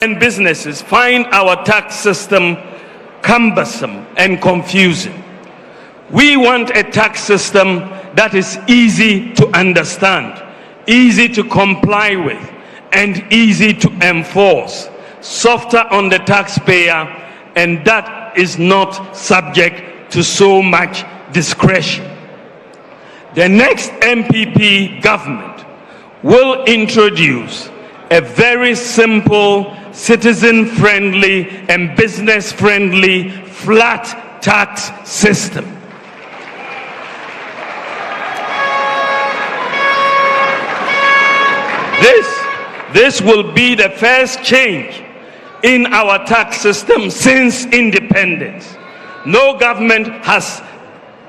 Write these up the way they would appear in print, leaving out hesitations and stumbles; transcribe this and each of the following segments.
and businesses find our tax system cumbersome and confusing. We want a tax system that is easy to understand, easy to comply with, and easy to enforce, softer on the taxpayer, and that is not subject to so much discretion. The next NPP government will introduce a very simple, citizen-friendly and business-friendly flat tax system. This will be the first change in our tax system since independence. No government has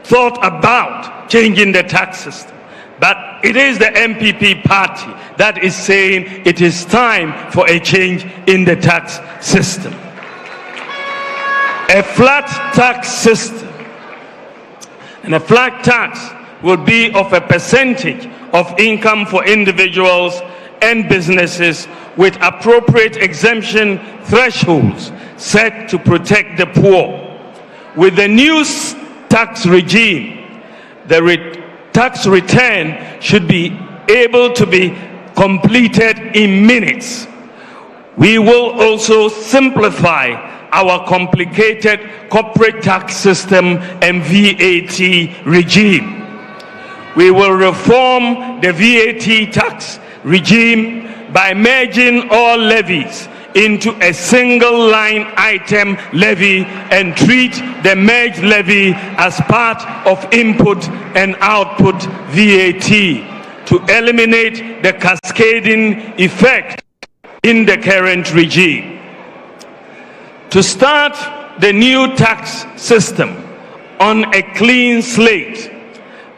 thought about changing the tax system, but it is the NPP party that is saying it is time for a change in the tax system. A flat tax system, and a flat tax will be of a percentage of income for individuals and businesses with appropriate exemption thresholds set to protect the poor. With the new tax regime, the tax return should be able to be completed in minutes. We will also simplify our complicated corporate tax system and VAT regime. We will reform the VAT tax regime by merging all levies into a single line item levy and treat the merged levy as part of input and output VAT to eliminate the cascading effect in the current regime. To start the new tax system on a clean slate,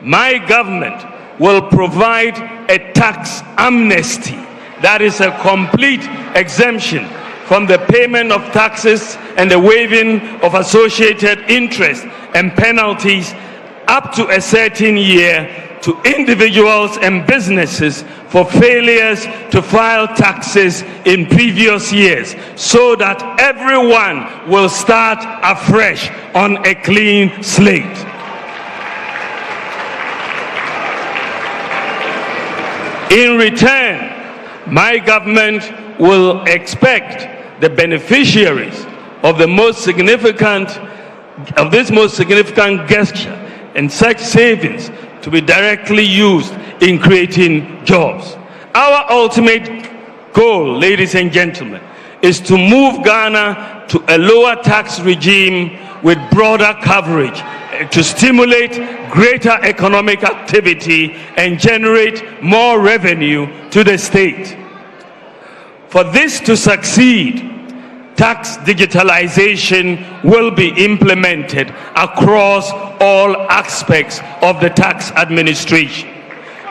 my government will provide a tax amnesty, that is a complete exemption from the payment of taxes and the waiving of associated interest and penalties up to a certain year to individuals and businesses for failures to file taxes in previous years, so that everyone will start afresh on a clean slate. In return, my government will expect the beneficiaries of this most significant gesture and such savings to be directly used in creating jobs. Our ultimate goal, ladies and gentlemen, is to move Ghana to a lower tax regime with broader coverage to stimulate greater economic activity and generate more revenue to the state. For this to succeed, tax digitalization will be implemented across all aspects of the tax administration.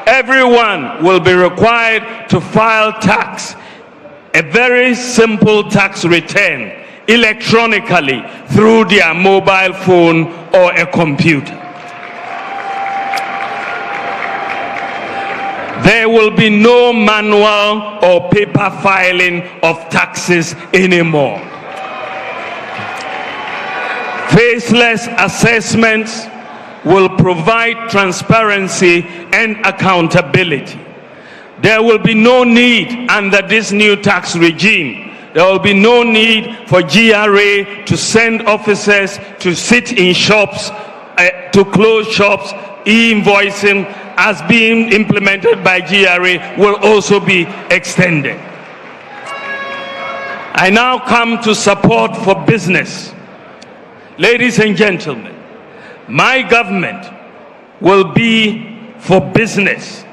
Everyone will be required to file tax, a very simple tax return, electronically through their mobile phone or a computer. There will be no manual or paper filing of taxes anymore. Faceless assessments will provide transparency and accountability. There will be no need under this new tax regime. There will be no need for GRA to send officers to sit in shops, to close shops. E-invoicing, as being implemented by GRA, will also be extended. I now come to support for business. Ladies and gentlemen, my government will be for business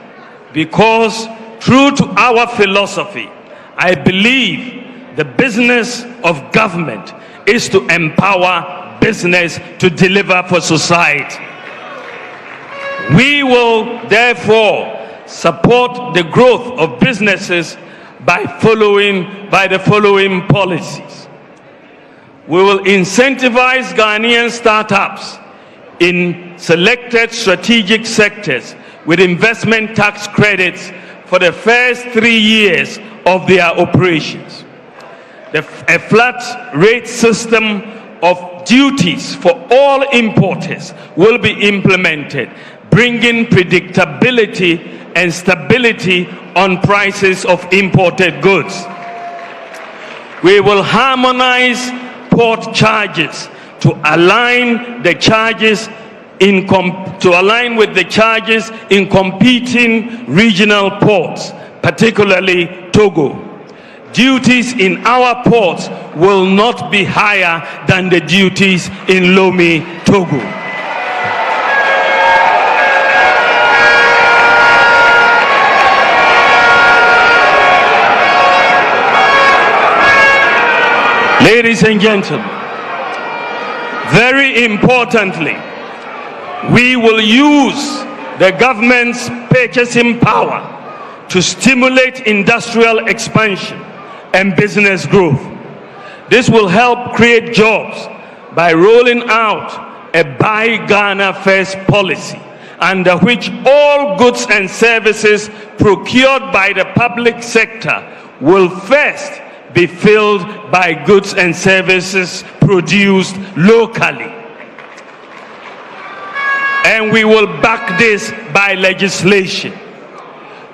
because, true to our philosophy, I believe the business of government is to empower business to deliver for society. We will therefore support the growth of businesses by the following policies. We will incentivize Ghanaian startups in selected strategic sectors with investment tax credits for the first 3 years of their operations. A flat rate system of duties for all importers will be implemented, bringing predictability and stability on prices of imported goods. We will harmonize port charges to align the charges with the charges in competing regional ports, particularly Togo. Duties in our ports will not be higher than the duties in Lomé, Togo. Ladies and gentlemen, very importantly, we will use the government's purchasing power to stimulate industrial expansion and business growth. This will help create jobs by rolling out a Buy Ghana First policy, under which all goods and services procured by the public sector will first be filled by goods and services produced locally. And we will back this by legislation.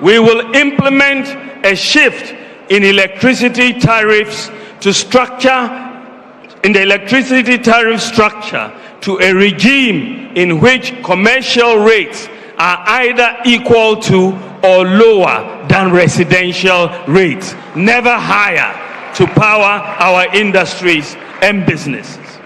We will implement a shift in electricity tariffs to the electricity tariff structure to a regime in which commercial rates are either equal to or lower than residential rates, never higher, to power our industries and businesses.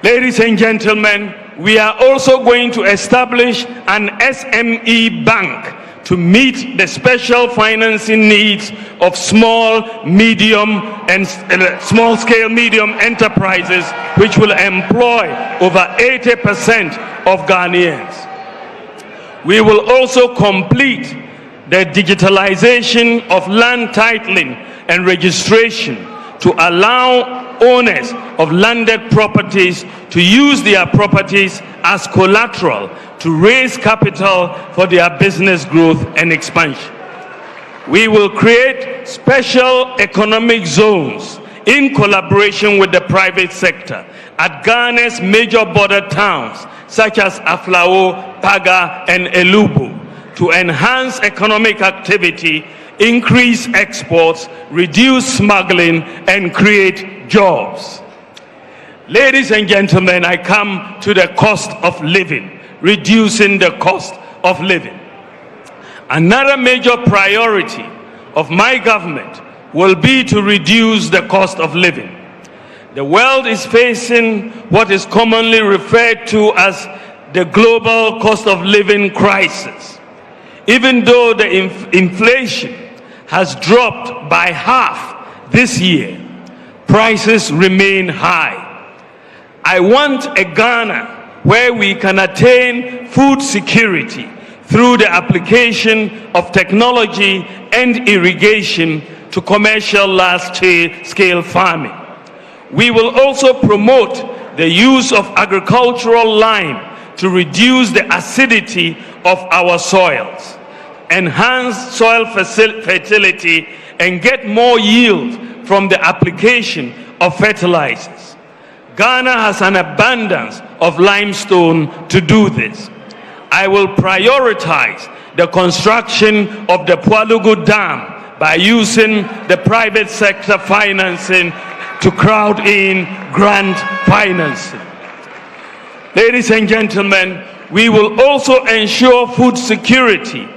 Ladies and gentlemen, we are also going to establish an SME bank to meet the special financing needs of small-scale medium enterprises, which will employ over 80% of Ghanaians. We will also complete the digitalization of land titling and registration to allow owners of landed properties to use their properties as collateral to raise capital for their business growth and expansion. We will create special economic zones in collaboration with the private sector at Ghana's major border towns such as Aflao, Paga, and Elubo to enhance economic activity, increase exports, reduce smuggling, and create jobs. Ladies and gentlemen, I come to the cost of living, reducing the cost of living. Another major priority of my government will be to reduce the cost of living. The world is facing what is commonly referred to as the global cost of living crisis. Even though the inflation has dropped by half this year, prices remain high. I want a Ghana where we can attain food security through the application of technology and irrigation to commercial large-scale farming. We will also promote the use of agricultural lime to reduce the acidity of our soils, enhance soil fertility, and get more yield from the application of fertilizers. Ghana has an abundance of limestone to do this. I will prioritize the construction of the Pualugu Dam by using the private sector financing to crowd in grant financing. Ladies and gentlemen, we will also ensure food security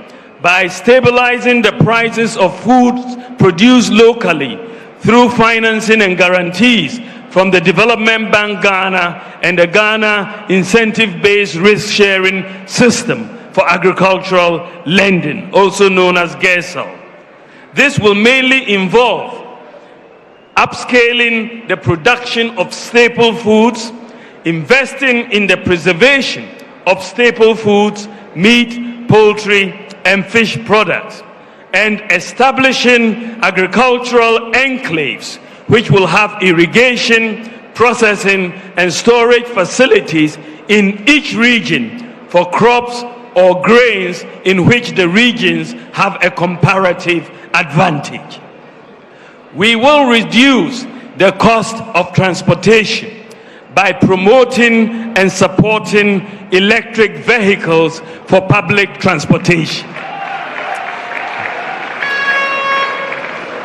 by stabilizing the prices of foods produced locally through financing and guarantees from the Development Bank Ghana and the Ghana Incentive-Based Risk-Sharing System for Agricultural Lending, also known as GHOne. This will mainly involve upscaling the production of staple foods, investing in the preservation of staple foods, meat, poultry, and fish products, and establishing agricultural enclaves which will have irrigation, processing, and storage facilities in each region for crops or grains in which the regions have a comparative advantage. We will reduce the cost of transportation by promoting and supporting electric vehicles for public transportation.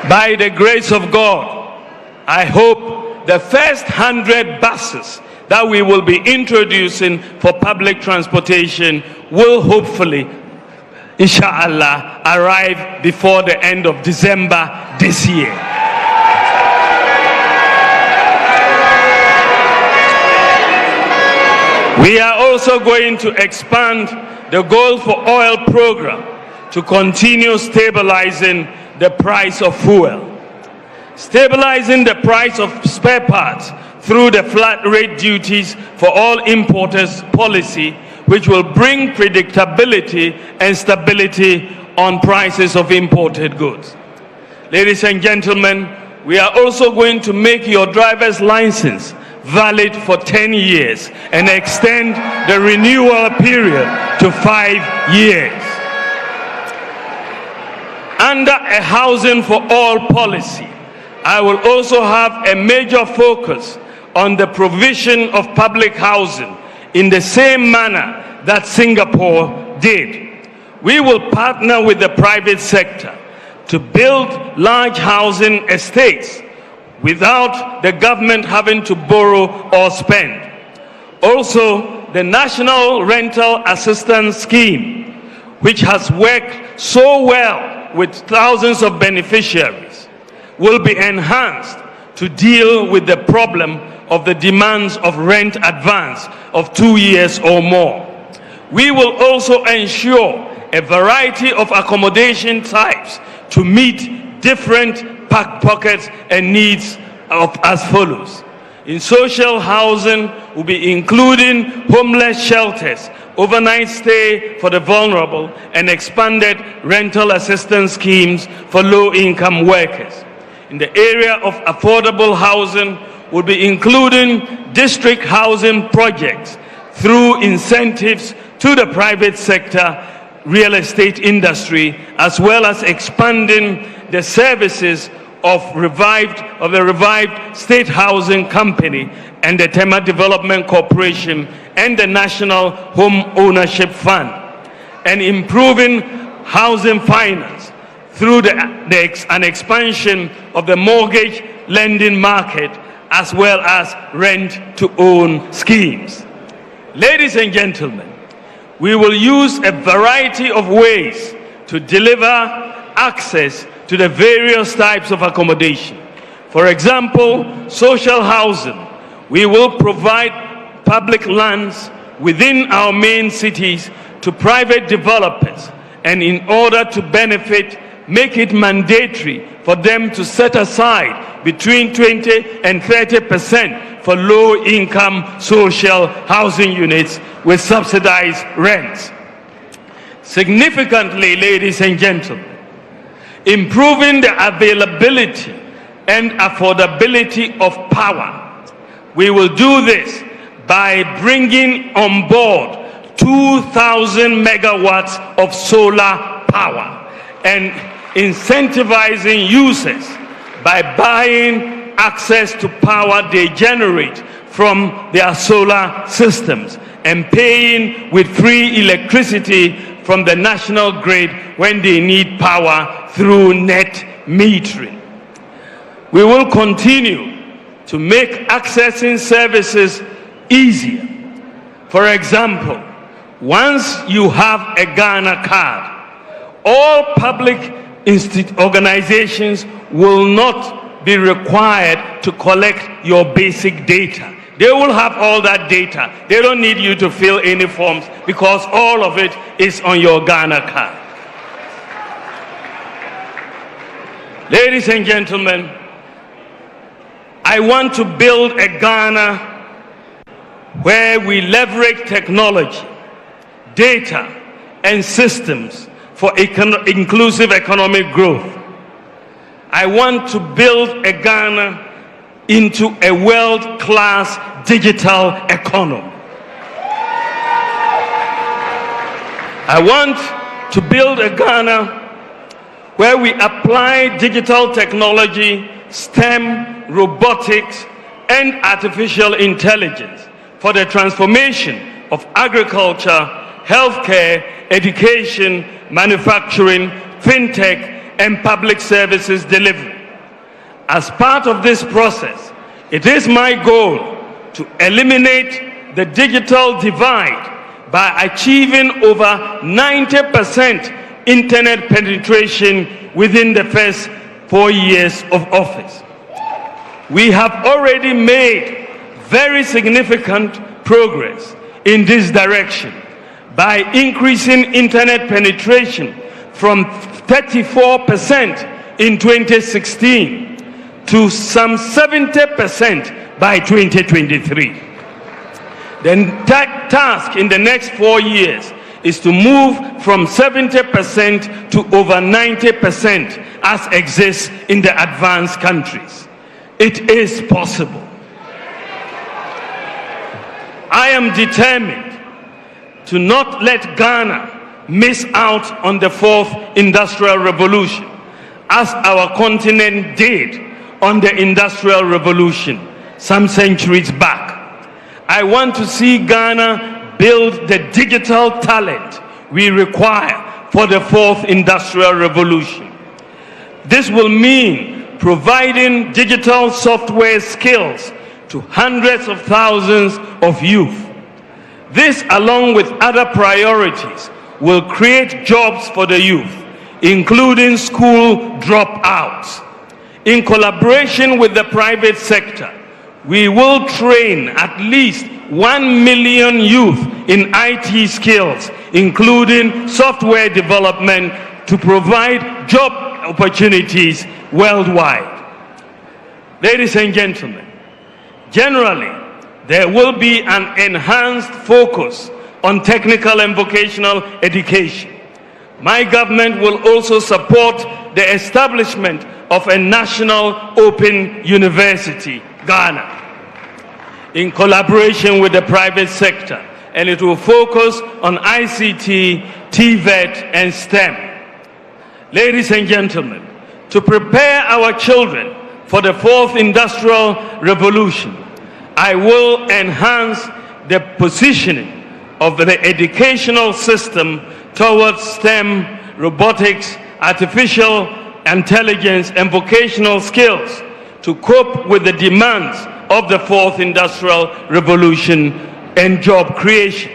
By the grace of God, I hope the first 100 buses that we will be introducing for public transportation will hopefully, inshallah, arrive before the end of December this year. We are also going to expand the Gold for Oil program to continue stabilizing the price of fuel. Stabilizing the price of spare parts through the flat rate duties for all importers policy, which will bring predictability and stability on prices of imported goods. Ladies and gentlemen, we are also going to make your driver's license valid for 10 years and extend the renewal period to 5 years. Under a housing for all policy, I will also have a major focus on the provision of public housing in the same manner that Singapore did. We will partner with the private sector to build large housing estates without the government having to borrow or spend. Also, the National Rental Assistance Scheme, which has worked so well with thousands of beneficiaries, will be enhanced to deal with the problem of the demands of rent advance of 2 years or more. We will also ensure a variety of accommodation types to meet different pockets and needs as follows. In social housing, we'll be including homeless shelters, overnight stay for the vulnerable, and expanded rental assistance schemes for low-income workers. In the area of affordable housing, we'll be including district housing projects through incentives to the private sector real estate industry, as well as expanding the services of the revived State Housing Company and the Tema Development Corporation and the National Home Ownership Fund, and improving housing finance through an expansion of the mortgage lending market, as well as rent-to-own schemes. Ladies and gentlemen, we will use a variety of ways to deliver access to the various types of accommodation. For example, social housing. We will provide public lands within our main cities to private developers, and in order to benefit, make it mandatory for them to set aside between 20 and 30% for low-income social housing units with subsidized rents. Significantly, ladies and gentlemen, improving the availability and affordability of power. We will do this by bringing on board 2,000 megawatts of solar power and incentivizing users by buying access to power they generate from their solar systems and paying with free electricity from the national grid when they need power through net metering. We will continue to make accessing services easier. For example, once you have a Ghana card, all public organizations will not be required to collect your basic data. They will have all that data. They don't need you to fill any forms because all of it is on your Ghana card. Ladies and gentlemen, I want to build a Ghana where we leverage technology, data, and systems for inclusive economic growth. I want to build a Ghana into a world-class digital economy. I want to build a Ghana where we apply digital technology STEM, robotics, and artificial intelligence for the transformation of agriculture, healthcare, education, manufacturing, fintech, and public services delivery. As part of this process, it is my goal to eliminate the digital divide by achieving over 90% internet penetration within the first 4 years of office. We have already made very significant progress in this direction by increasing internet penetration from 34% in 2016 to some 70% by 2023. The task in the next 4 years is to move from 70% to over 90% as exists in the advanced countries. It is possible. I am determined to not let Ghana miss out on the fourth industrial revolution, as our continent did on the industrial revolution some centuries back. I want to see Ghana build the digital talent we require for the fourth industrial revolution. This will mean providing digital software skills to hundreds of thousands of youth. This, along with other priorities, will create jobs for the youth, including school dropouts. In collaboration with the private sector, we will train at least 1 million youth in IT skills, including software development, to provide job opportunities worldwide. Ladies and gentlemen, generally, there will be an enhanced focus on technical and vocational education. My government will also support the establishment of a national open university, Ghana, in collaboration with the private sector, and it will focus on ICT, TVET, and STEM. Ladies and gentlemen, to prepare our children for the fourth industrial revolution, I will enhance the positioning of the educational system towards STEM, robotics, artificial intelligence, and vocational skills to cope with the demands of the fourth industrial revolution and job creation.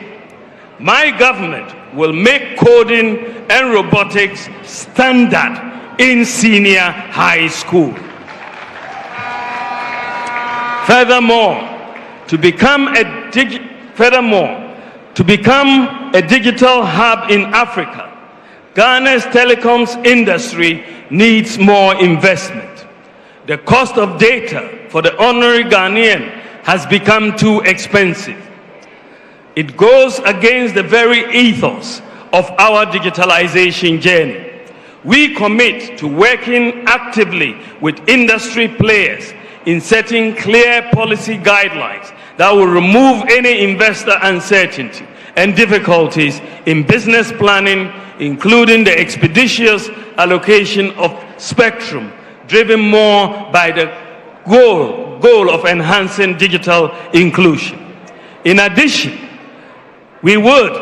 My government will make coding and robotics standard in senior high school. Furthermore, to become a digital hub in Africa, Ghana's telecoms industry needs more investment. The cost of data for the ordinary Ghanaian has become too expensive. It goes against the very ethos of our digitalization journey. We commit to working actively with industry players in setting clear policy guidelines that will remove any investor uncertainty and difficulties in business planning, including the expeditious allocation of spectrum, driven more by the goal of enhancing digital inclusion. In addition, we would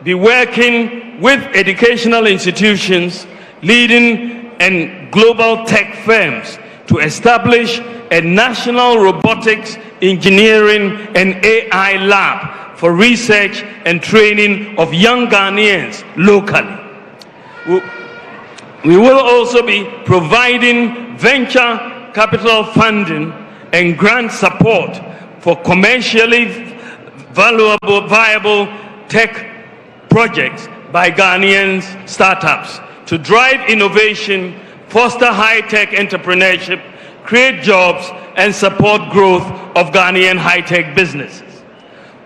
be working with educational institutions, leading and global tech firms to establish a national robotics, engineering, and AI lab for research and training of young Ghanaians locally. We will also be providing venture capital funding and grant support for commercially viable tech projects by Ghanaian startups to drive innovation, foster high-tech entrepreneurship, create jobs, and support growth of Ghanaian high-tech businesses.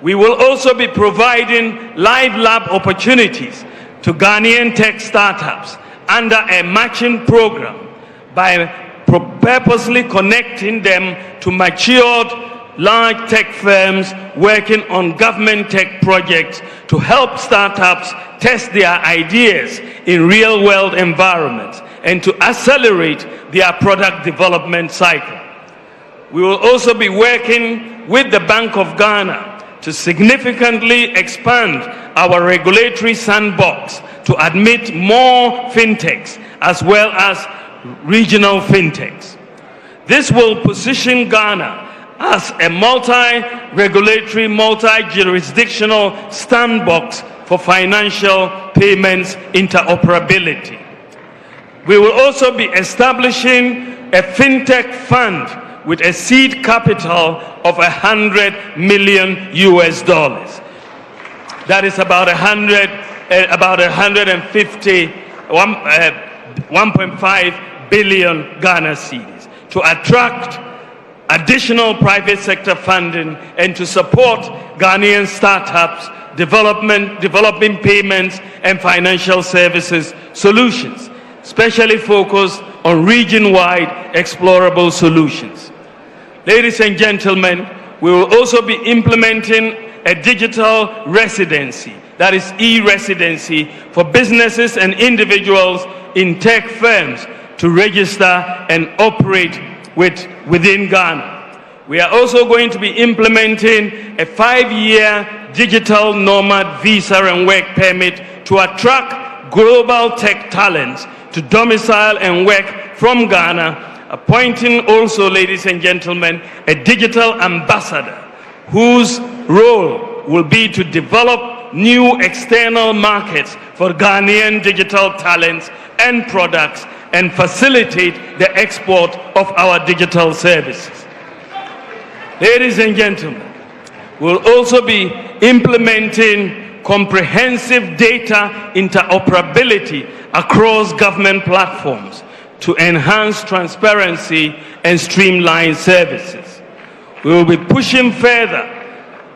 We will also be providing live lab opportunities to Ghanaian tech startups under a matching program by purposely connecting them to matured large tech firms working on government tech projects to help startups test their ideas in real-world environments and to accelerate their product development cycle. We will also be working with the Bank of Ghana to significantly expand our regulatory sandbox to admit more fintechs as well as regional fintechs. This will position Ghana as a multi-regulatory, multi-jurisdictional sandbox for financial payments interoperability. We will also be establishing a fintech fund with a seed capital of $100 million. That is about 1.5 billion Ghana cedis to attract additional private sector funding and to support Ghanaian startups developing payments and financial services solutions, especially focused on region-wide explorable solutions. Ladies and gentlemen, we will also be implementing a digital residency, that is e-residency, for businesses and individuals in tech firms to register and operate within Ghana. We are also going to be implementing a 5-year digital nomad visa and work permit to attract global tech talents to domicile and work from Ghana, appointing also, ladies and gentlemen, a digital ambassador whose role will be to develop new external markets for Ghanaian digital talents and products and facilitate the export of our digital services. Ladies and gentlemen, we'll also be implementing comprehensive data interoperability across government platforms to enhance transparency and streamline services. We will be pushing further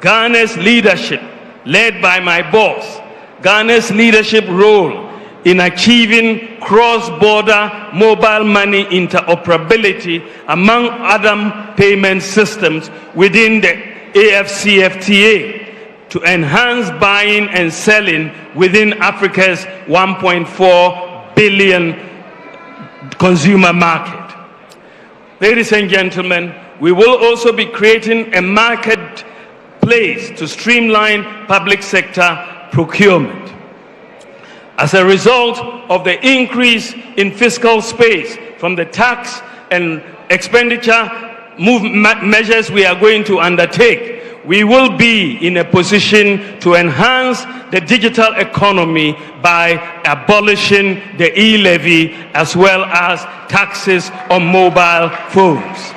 Ghana's leadership, led by my boss, Ghana's leadership role in achieving cross-border mobile money interoperability among other payment systems within the AfCFTA to enhance buying and selling within Africa's 1.4 billion consumer market. Ladies and gentlemen, we will also be creating a marketplace to streamline public sector procurement. As a result of the increase in fiscal space from the tax and expenditure measures we are going to undertake, we will be in a position to enhance the digital economy by abolishing the e-levy as well as taxes on mobile phones.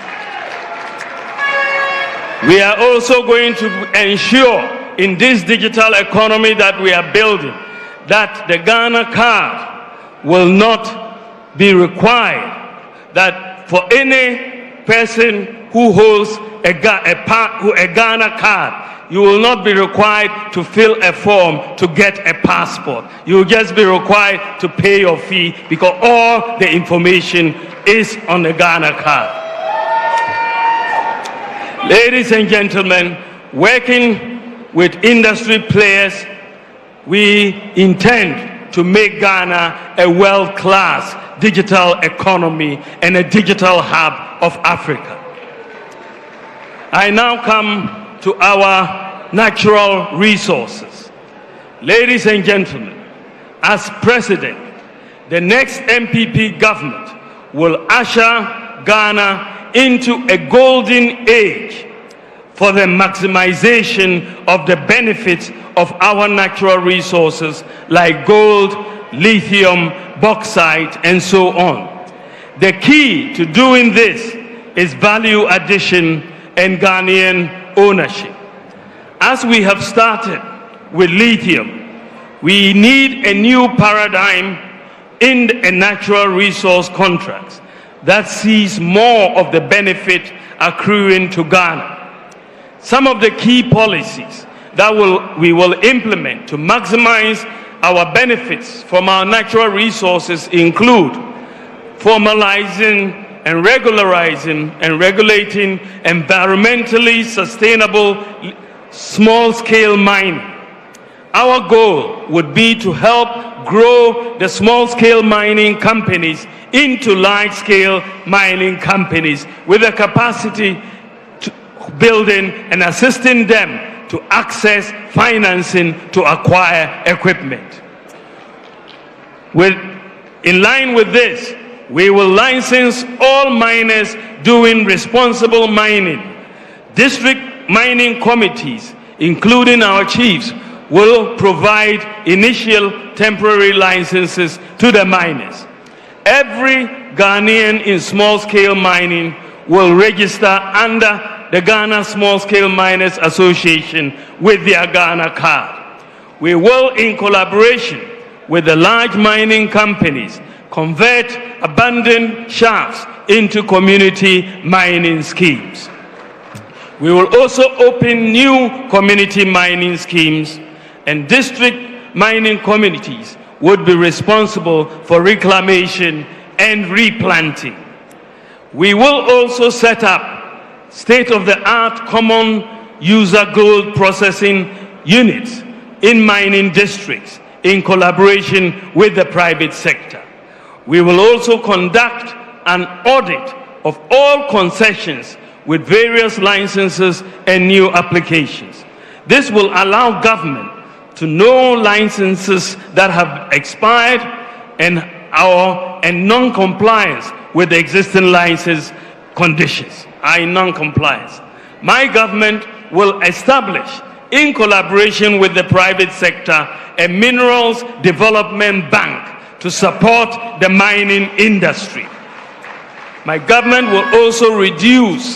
We are also going to ensure in this digital economy that we are building that the Ghana card will not be required, that for any person who holds a Ghana card, you will not be required to fill a form to get a passport. You will just be required to pay your fee because all the information is on the Ghana card. Ladies and gentlemen, working with industry players, we intend to make Ghana a world-class digital economy and a digital hub of Africa. I now come to our natural resources. Ladies and gentlemen, as president, the next NPP government will usher Ghana into a golden age for the maximization of the benefits of our natural resources like gold, lithium, bauxite, and so on. The key to doing this is value addition and Ghanaian ownership. As we have started with lithium, we need a new paradigm in the natural resource contracts that sees more of the benefit accruing to Ghana. Some of the key policies that we will implement to maximize our benefits from our natural resources include formalizing and regularizing and regulating environmentally sustainable small-scale mining. Our goal would be to help grow the small-scale mining companies into large-scale mining companies with the capacity to building and assisting them to access financing to acquire equipment. In line with this, we will license all miners doing responsible mining. District mining committees, including our chiefs, will provide initial temporary licenses to the miners. Every Ghanaian in small-scale mining will register under the Ghana Small-Scale Miners Association with their Ghana card. We will, in collaboration with the large mining companies, convert abandoned shafts into community mining schemes. We will also open new community mining schemes, and district mining communities would be responsible for reclamation and replanting. We will also set up state-of-the-art common user gold processing units in mining districts in collaboration with the private sector. We will also conduct an audit of all concessions with various licenses and new applications. This will allow government to know licenses that have expired and non-compliance with the existing license conditions are in non-compliance. My government will establish, in collaboration with the private sector, a minerals development bank to support the mining industry. My government will also reduce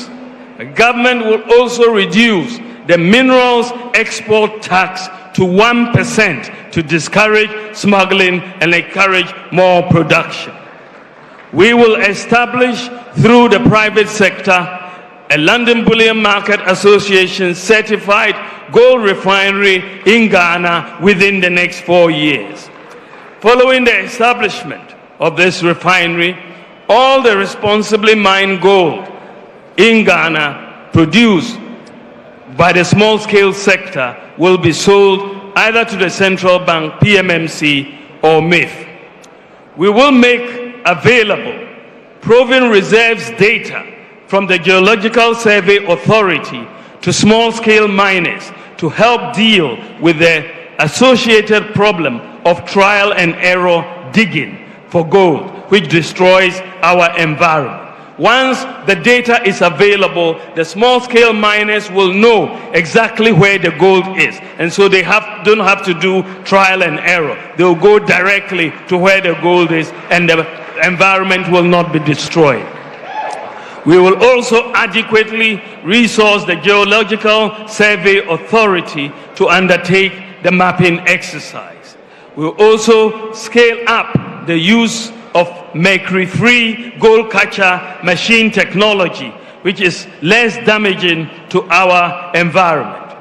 the minerals export tax to 1% to discourage smuggling and encourage more production. We will establish, through the private sector, a London Bullion Market Association certified gold refinery in Ghana within the next 4 years. Following the establishment of this refinery, all the responsibly mined gold in Ghana produced by the small-scale sector will be sold either to the central bank, PMMC, or MIF. We will make available proven reserves data from the Geological Survey Authority to small-scale miners to help deal with the associated problem of trial and error digging for gold, which destroys our environment. Once the data is available, the small-scale miners will know exactly where the gold is, and so they don't have to do trial and error. They'll go directly to where the gold is, and the environment will not be destroyed. We will also adequately resource the Geological Survey Authority to undertake the mapping exercise. We will also scale up the use of mercury-free gold catcher machine technology, which is less damaging to our environment.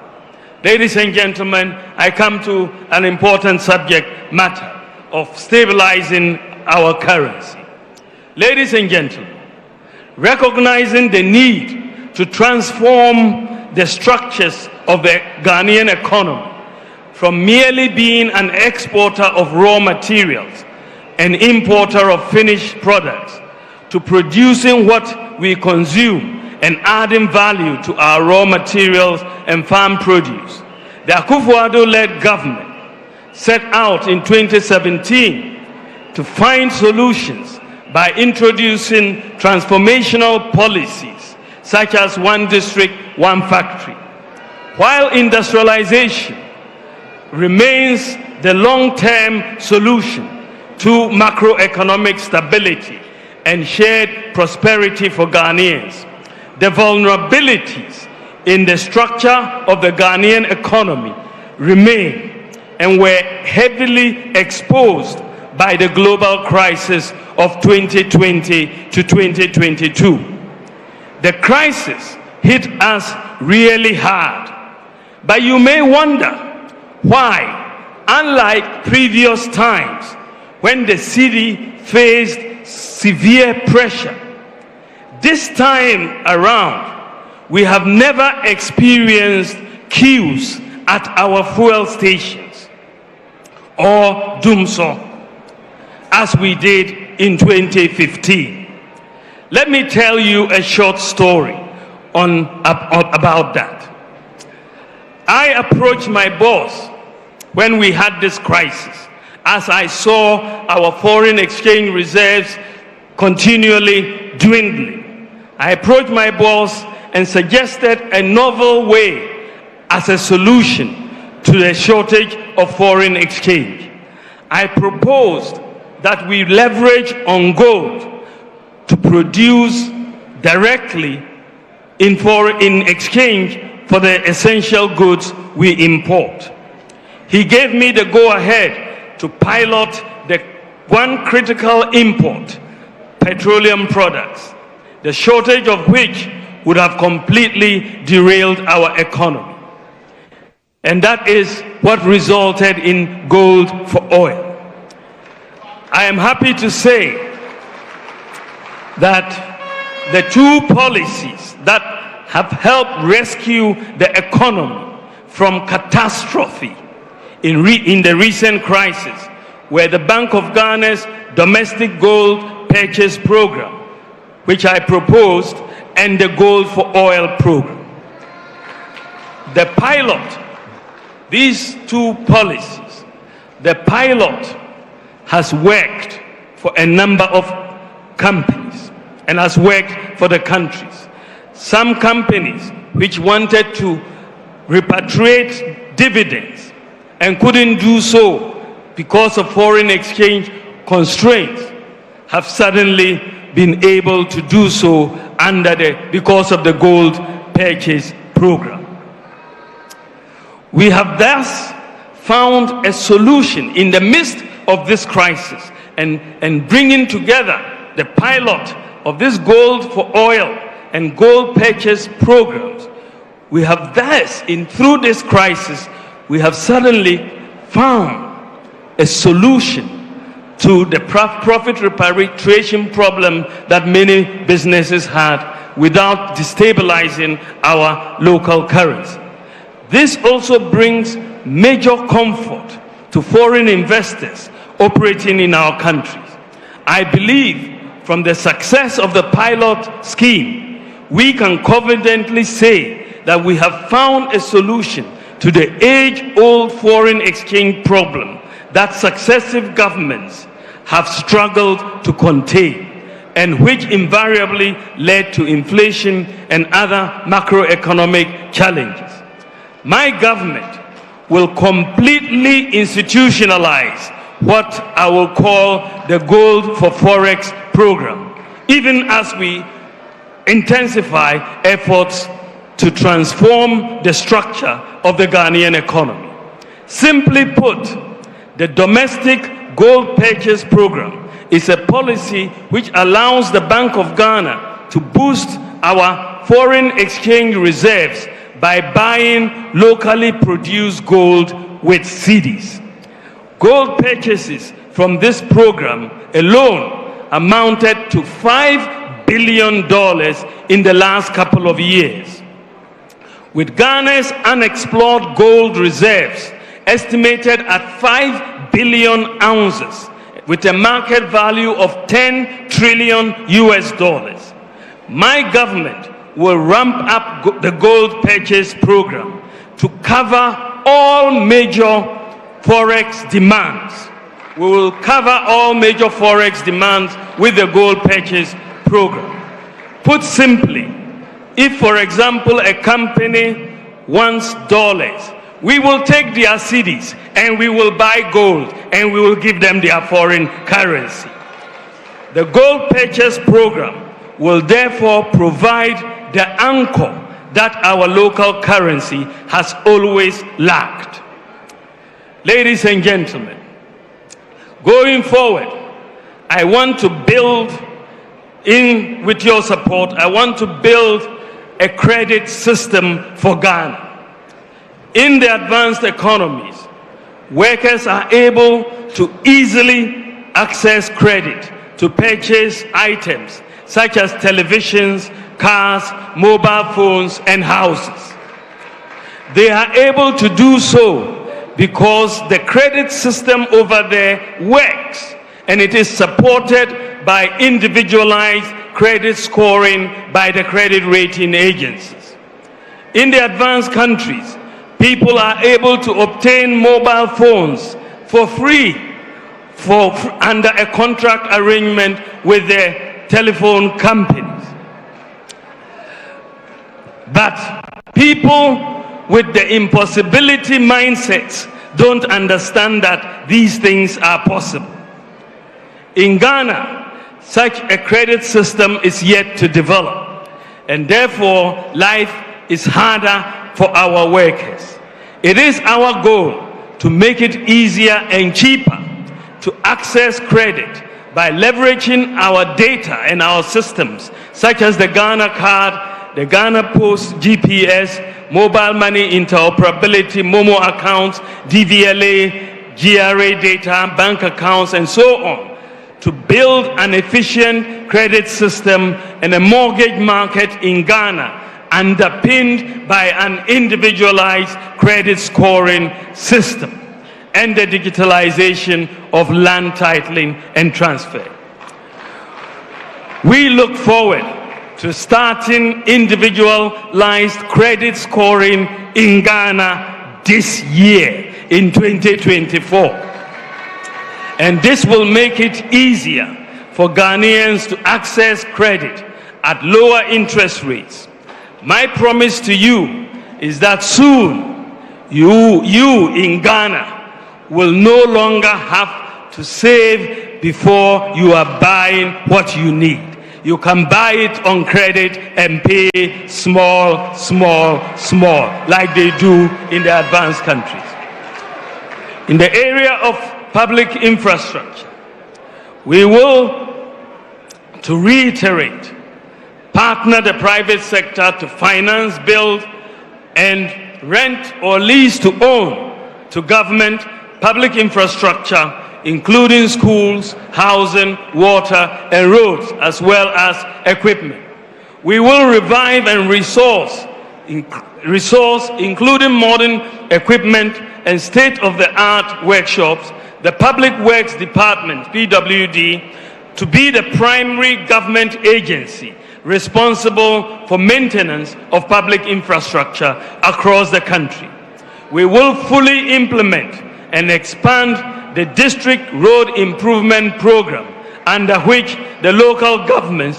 Ladies and gentlemen, I come to an important subject matter of stabilizing our currency. Ladies and gentlemen, recognizing the need to transform the structures of the Ghanaian economy from merely being an exporter of raw materials, an importer of finished products, to producing what we consume and adding value to our raw materials and farm produce. The Akufo-Addo-led government set out in 2017 to find solutions by introducing transformational policies such as one district, one factory. While industrialization remains the long-term solution to macroeconomic stability and shared prosperity for Ghanaians, the vulnerabilities in the structure of the Ghanaian economy remain and were heavily exposed by the global crisis of 2020 to 2022. The crisis hit us really hard, but you may wonder why, unlike previous times when the city faced severe pressure, this time around we have never experienced queues at our fuel stations. or doom so, as we did in 2015. Let me tell you a short story about that. I approached my boss when we had this crisis, as I saw our foreign exchange reserves continually dwindling. I approached my boss and suggested a novel way as a solution to the shortage of foreign exchange. I proposed that we leverage on gold to produce directly in exchange for the essential goods we import. He gave me the go-ahead to pilot the one critical import, petroleum products, the shortage of which would have completely derailed our economy. And that is what resulted in gold for oil. I am happy to say that the two policies that have helped rescue the economy from catastrophe in the recent crisis were the Bank of Ghana's domestic gold purchase program, which I proposed, and the gold for oil program. The pilot, these two policies, the pilot has worked for a number of companies and has worked for the countries. Some companies which wanted to repatriate dividends and couldn't do so because of foreign exchange constraints have suddenly been able to do so because of the gold purchase program. We have thus found a solution in the midst of this crisis, and bringing together the pilot of this gold for oil and gold purchase programs. We have thus, through this crisis, we have suddenly found a solution to the profit repatriation problem that many businesses had without destabilizing our local currency. This also brings major comfort to foreign investors operating in our countries. I believe from the success of the pilot scheme, we can confidently say that we have found a solution to the age-old foreign exchange problem that successive governments have struggled to contain, and which invariably led to inflation and other macroeconomic challenges. My government will completely institutionalize what I will call the Gold for Forex program, even as we intensify efforts to transform the structure of the Ghanaian economy. Simply put, the domestic gold purchase program is a policy which allows the Bank of Ghana to boost our foreign exchange reserves by buying locally produced gold with cedis. Gold purchases from this program alone amounted to $5 billion in the last couple of years. With Ghana's unexplored gold reserves estimated at 5 billion ounces, with a market value of 10 trillion US dollars, my government will ramp up the gold purchase program to cover all major forex demands. We will cover all major forex demands with the gold purchase program. Put simply, if, for example, a company wants dollars, we will take their cedis and we will buy gold and we will give them their foreign currency. The gold purchase program will therefore provide the anchor that our local currency has always lacked. Ladies and gentlemen, going forward, I want to build, with your support, I want to build a credit system for Ghana. In the advanced economies, workers are able to easily access credit to purchase items such as televisions, cars, mobile phones, and houses. They are able to do so because the credit system over there works, and it is supported by individualized credit scoring by the credit rating agencies. In the advanced countries, people are able to obtain mobile phones for free under a contract arrangement with the telephone companies. But people with the impossibility mindsets don't understand that these things are possible. In Ghana, such a credit system is yet to develop, and therefore life is harder for our workers. It is our goal to make it easier and cheaper to access credit by leveraging our data and our systems, such as the Ghana card, the Ghana Post GPS, mobile money interoperability, Momo accounts, DVLA, GRA data, bank accounts, and so on, to build an efficient credit system and a mortgage market in Ghana underpinned by an individualized credit scoring system and the digitalization of land titling and transfer. We look forward to starting individualized credit scoring in Ghana this year, in 2024. And this will make it easier for Ghanaians to access credit at lower interest rates. My promise to you is that soon you in Ghana will no longer have to save before you are buying what you need. You can buy it on credit and pay small, small, small, like they do in the advanced countries. In the area of public infrastructure, we will, to reiterate, partner the private sector to finance, build, and rent or lease to own to government public infrastructure, including schools, housing, water, and roads, as well as equipment. We will revive and resource, including modern equipment and state-of-the-art workshops, the Public Works Department, PWD, to be the primary government agency responsible for maintenance of public infrastructure across the country. We will fully implement and expand the District Road Improvement Program, under which the local governments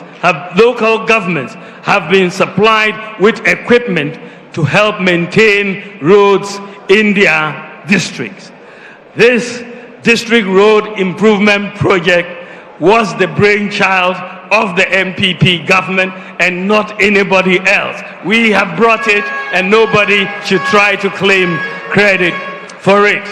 have been supplied with equipment to help maintain roads in their districts. This District Road Improvement Project was the brainchild of the NPP government and not anybody else. We have brought it, and nobody should try to claim credit for it.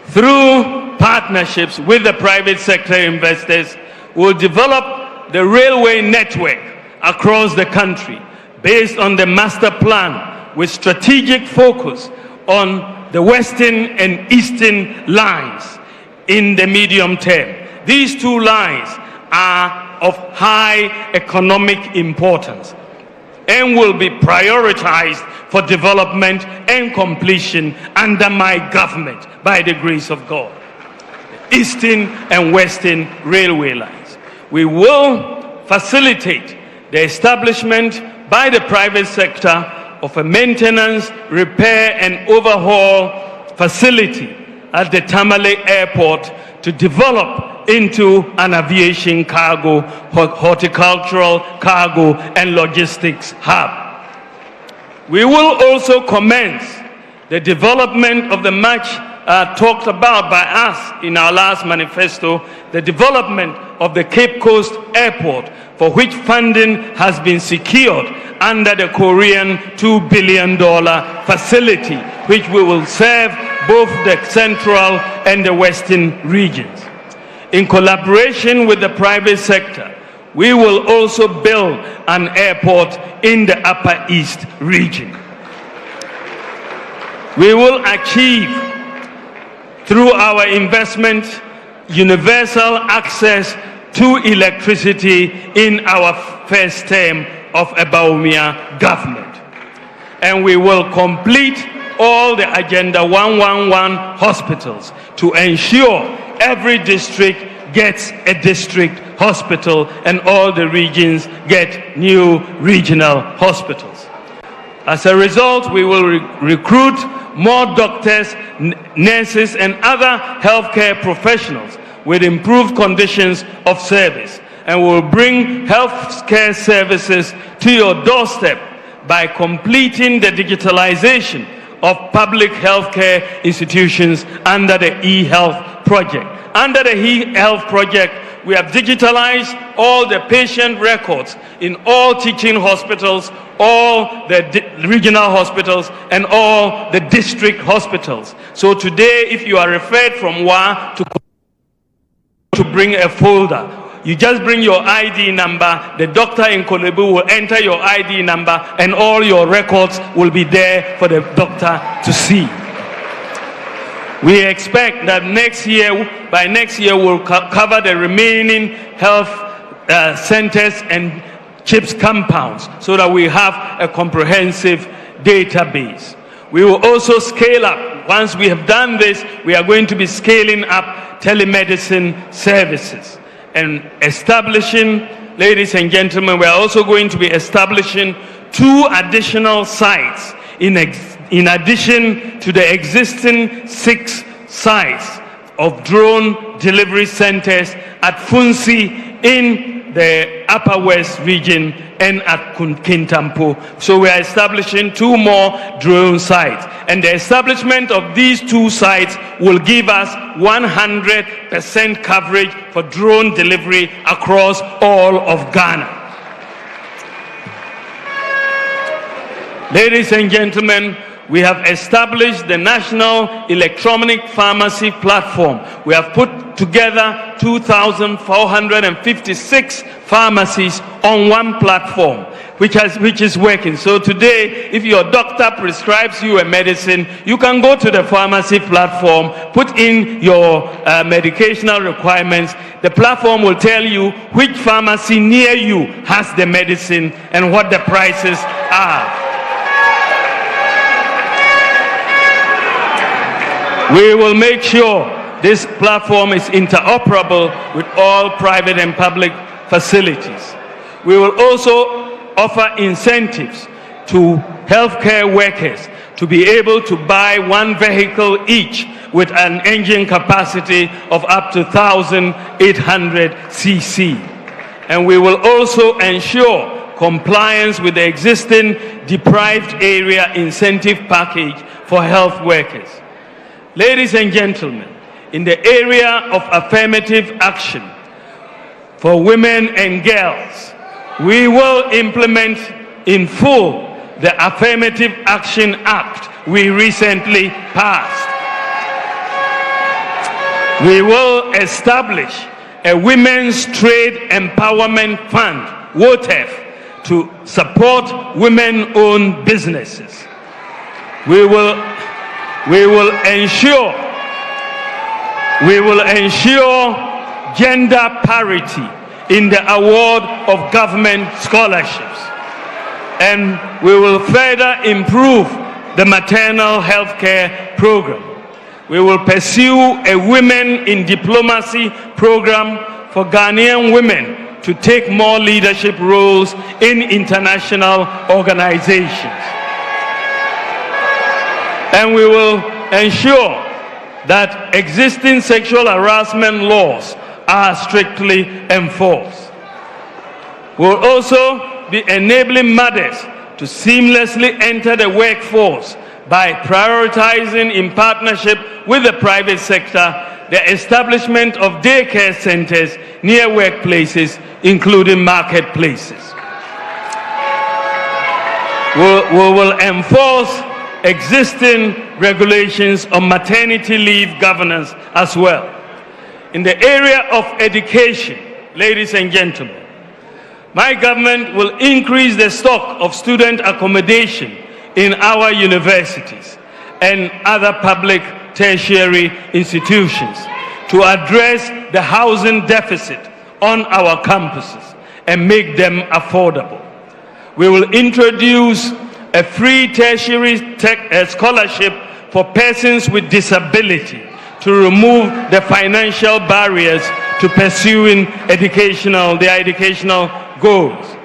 Through partnerships with the private sector investors, we'll develop the railway network across the country based on the master plan with strategic focus on the western and eastern lines in the medium term. These two lines are of high economic importance and will be prioritized for development and completion under my government by the grace of God. The eastern and western railway lines. We will facilitate the establishment by the private sector of a maintenance, repair, and overhaul facility at the Tamale Airport to develop into an aviation cargo, horticultural cargo, and logistics hub. We will also commence the development of the much talked about by us in our last manifesto, the development of the Cape Coast Airport, for which funding has been secured under the Korean $2 billion facility, which we will serve both the central and the western regions. In collaboration with the private sector, we will also build an airport in the Upper East region. We will achieve, through our investment, universal access to electricity in our first term of a Bawumia government. And we will complete all the Agenda 111 hospitals to ensure every district gets a district hospital and all the regions get new regional hospitals. As a result, we will recruit more doctors, nurses, and other healthcare professionals with improved conditions of service, and will bring healthcare services to your doorstep by completing the digitalization of public healthcare institutions under the eHealth project. Under the eHealth project, we have digitalized all the patient records in all teaching hospitals, all the regional hospitals, and all the district hospitals. So today, if you are referred from WA to bring a folder, you just bring your ID number, the doctor in Kolebu will enter your ID number, and all your records will be there for the doctor to see. We expect that by next year, we'll cover the remaining health centers and CHIPS compounds so that we have a comprehensive database. We will also scale up. Once we have done this, we are going to be scaling up telemedicine services and establishing, ladies and gentlemen, we are also going to be establishing 2 additional sites in addition to the existing 6 sites of drone delivery centers at Funsi in the Upper West region and at Kintampo. So we are establishing 2 more drone sites. And the establishment of these 2 sites will give us 100% coverage for drone delivery across all of Ghana. Ladies and gentlemen, we have established the National Electronic Pharmacy Platform. We have put together 2,456 pharmacies on one platform, which is working. So today, if your doctor prescribes you a medicine, you can go to the pharmacy platform, put in your medicational requirements. The platform will tell you which pharmacy near you has the medicine and what the prices are. We will make sure this platform is interoperable with all private and public facilities. We will also offer incentives to healthcare workers to be able to buy 1 vehicle each with an engine capacity of up to 1,800 cc. And we will also ensure compliance with the existing deprived area incentive package for health workers. Ladies and gentlemen, in the area of affirmative action for women and girls, we will implement in full the Affirmative Action Act we recently passed. We will establish a Women's Trade Empowerment Fund, WOTEF, to support women-owned businesses. We will ensure gender parity in the award of government scholarships, and we will further improve the maternal health care program. We will pursue a Women in Diplomacy program for Ghanaian women to take more leadership roles in international organizations. And we will ensure that existing sexual harassment laws are strictly enforced. We'll also be enabling mothers to seamlessly enter the workforce by prioritizing, in partnership with the private sector, the establishment of daycare centers near workplaces, including marketplaces. We will enforce existing regulations on maternity leave governance as well. In the area of education, ladies and gentlemen, my government will increase the stock of student accommodation in our universities and other public tertiary institutions to address the housing deficit on our campuses and make them affordable. We will introduce a free tertiary scholarship for persons with disability to remove the financial barriers to pursuing their educational goals.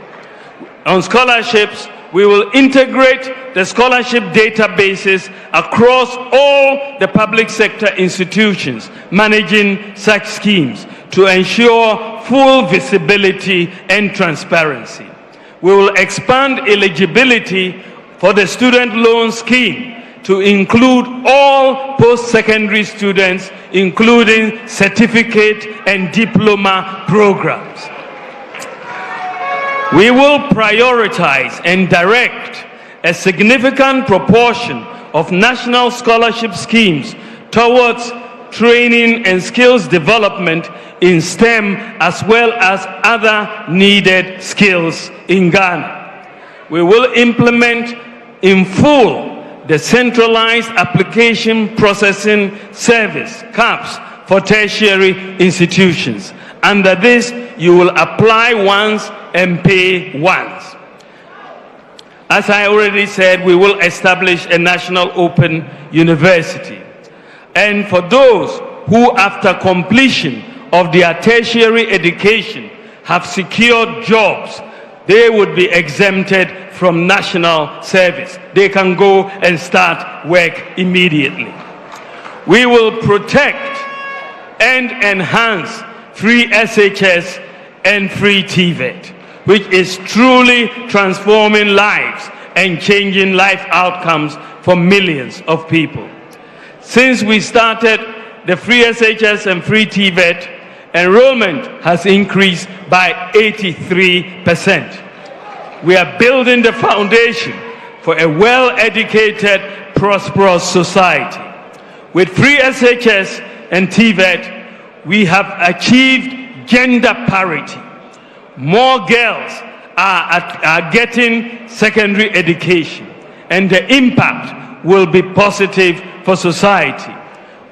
On scholarships, we will integrate the scholarship databases across all the public sector institutions managing such schemes to ensure full visibility and transparency. We will expand eligibility for the student loan scheme to include all post-secondary students, including certificate and diploma programs. We will prioritize and direct a significant proportion of national scholarship schemes towards training and skills development in STEM as well as other needed skills in Ghana. We will implement in full the centralized application processing service, CAPS, for tertiary institutions. Under this, you will apply once and pay once. As I already said, we will establish a national open university. And for those who, after completion of their tertiary education, have secured jobs, they would be exempted from national service. They can go and start work immediately. We will protect and enhance free SHS and free TVET, which is truly transforming lives and changing life outcomes for millions of people. Since we started the free SHS and free TVET, enrollment has increased by 83%. We are building the foundation for a well-educated, prosperous society. With free SHS and TVET, we have achieved gender parity. More girls are getting secondary education, and the impact will be positive for society.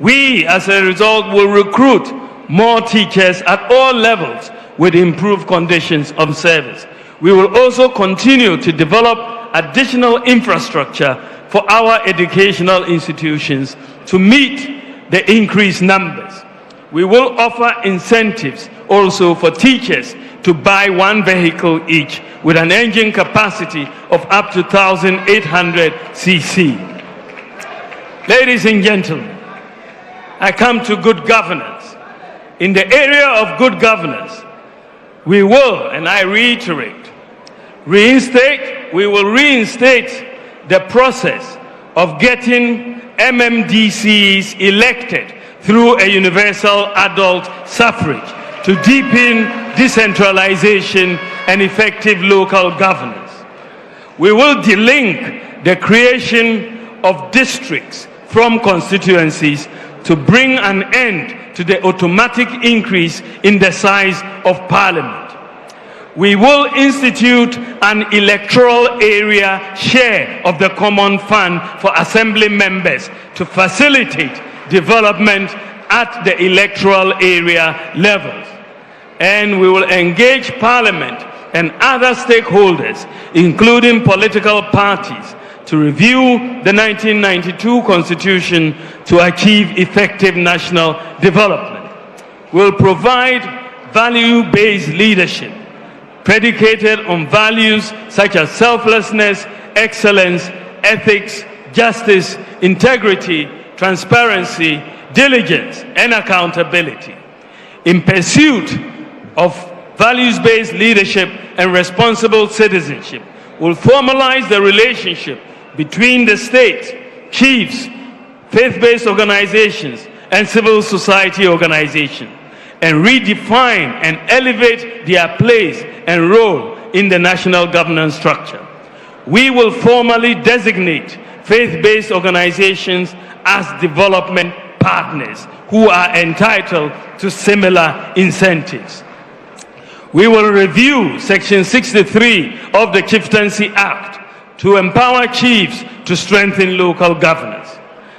We, as a result, will recruit more teachers at all levels with improved conditions of service. We will also continue to develop additional infrastructure for our educational institutions to meet the increased numbers. We will offer incentives also for teachers to buy one vehicle each with an engine capacity of up to 1,800 cc. Ladies and gentlemen, I come to good governance. In the area of good governance, we will, and I reiterate, we will reinstate the process of getting MMDCs elected through a universal adult suffrage to deepen decentralization and effective local governance. We will delink the creation of districts from constituencies to bring an end to the automatic increase in the size of parliament. We will institute an electoral area share of the common fund for assembly members to facilitate development at the electoral area levels. And we will engage Parliament and other stakeholders, including political parties, to review the 1992 Constitution to achieve effective national development. We'll provide value-based leadership predicated on values such as selflessness, excellence, ethics, justice, integrity, transparency, diligence, and accountability. In pursuit of values-based leadership and responsible citizenship, we'll formalize the relationship between the state, chiefs, faith-based organizations, and civil society organizations, and redefine and elevate their place and role in the national governance structure. We will formally designate faith-based organizations as development partners who are entitled to similar incentives. We will review Section 63 of the Chieftaincy Act to empower chiefs to strengthen local governance.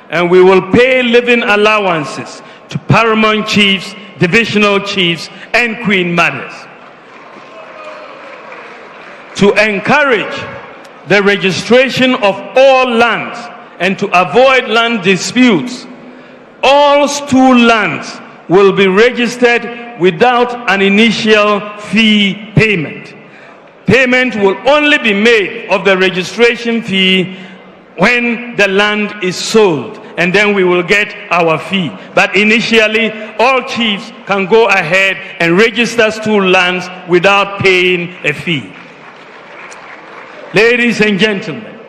And we will pay living allowances to paramount chiefs, divisional chiefs, and queen mothers. To encourage the registration of all lands, and to avoid land disputes, all stool lands will be registered without an initial fee payment. Payment will only be made of the registration fee when the land is sold, and then we will get our fee. But initially, all chiefs can go ahead and register stool lands without paying a fee. Ladies and gentlemen,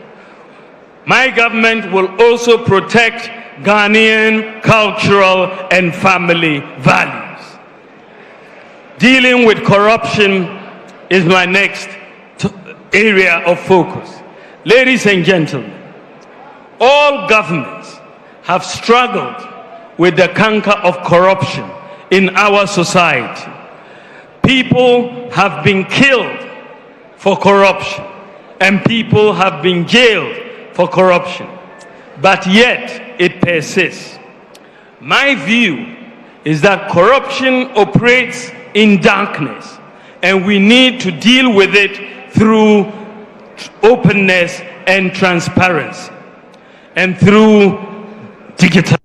my government will also protect Ghanaian cultural and family values. Dealing with corruption is my next area of focus. Ladies and gentlemen, all governments have struggled with the canker of corruption in our society. People have been killed for corruption, and people have been jailed for corruption, but yet it persists. My view is that corruption operates in darkness, and we need to deal with it through openness and transparency, and through digital.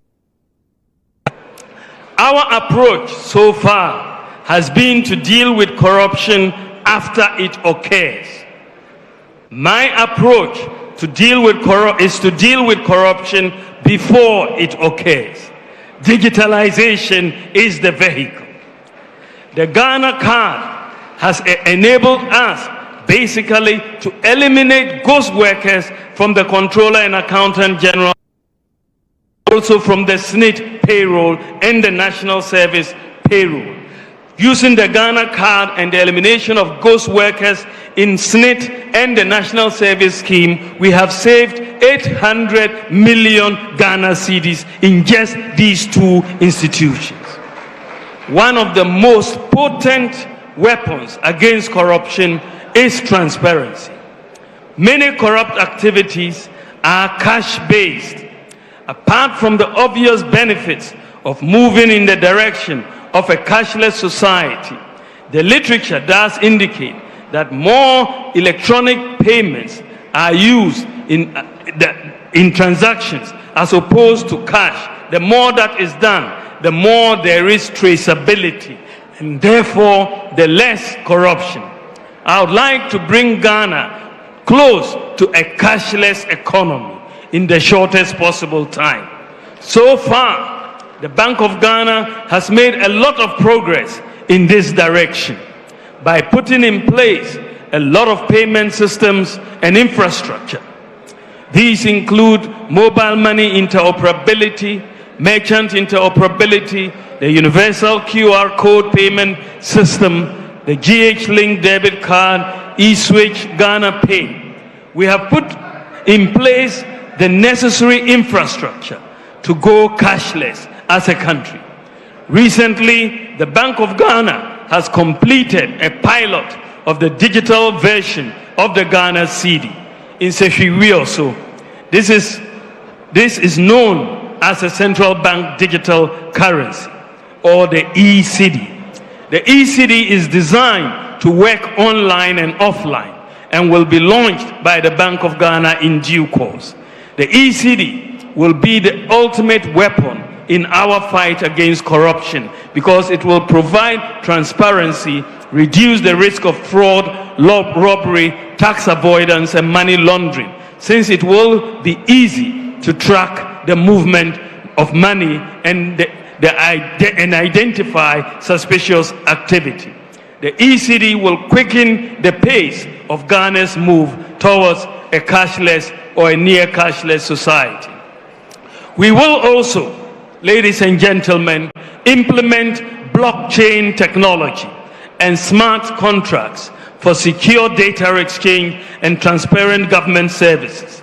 Our approach so far has been to deal with corruption after it occurs. My approach to deal with corruption before it occurs. Digitalization is the vehicle. The Ghana card has enabled us basically to eliminate ghost workers from the Controller and Accountant General, also from the SNIT payroll and the National Service payroll. Using the Ghana card and the elimination of ghost workers in SNIT and the National Service Scheme, we have saved 800 million Ghana cedis in just these two institutions. One of the most potent weapons against corruption is transparency. Many corrupt activities are cash-based. Apart from the obvious benefits of moving in the direction of a cashless society, the literature does indicate that more electronic payments are used in transactions as opposed to cash. The more that is done, the more there is traceability, and therefore the less corruption. I would like to bring Ghana close to a cashless economy in the shortest possible time. So far, the Bank of Ghana has made a lot of progress in this direction by putting in place a lot of payment systems and infrastructure. These include mobile money interoperability, merchant interoperability, the universal QR code payment system, the GHLink debit card, eSwitch, Ghana Pay. We have put in place the necessary infrastructure to go cashless as a country. Recently, the Bank of Ghana has completed a pilot of the digital version of the Ghana cedi in Sefwiwi also. This is known as a central bank digital currency, or the e-cedi. The e-cedi is designed to work online and offline and will be launched by the Bank of Ghana in due course. The e-cedi will be the ultimate weapon in our fight against corruption because it will provide transparency, reduce the risk of fraud, robbery, tax avoidance, and money laundering, since it will be easy to track the movement of money and identify suspicious activity. The e-cedi will quicken the pace of Ghana's move towards a cashless or a near cashless society. We will also, ladies and gentlemen, implement blockchain technology and smart contracts for secure data exchange and transparent government services.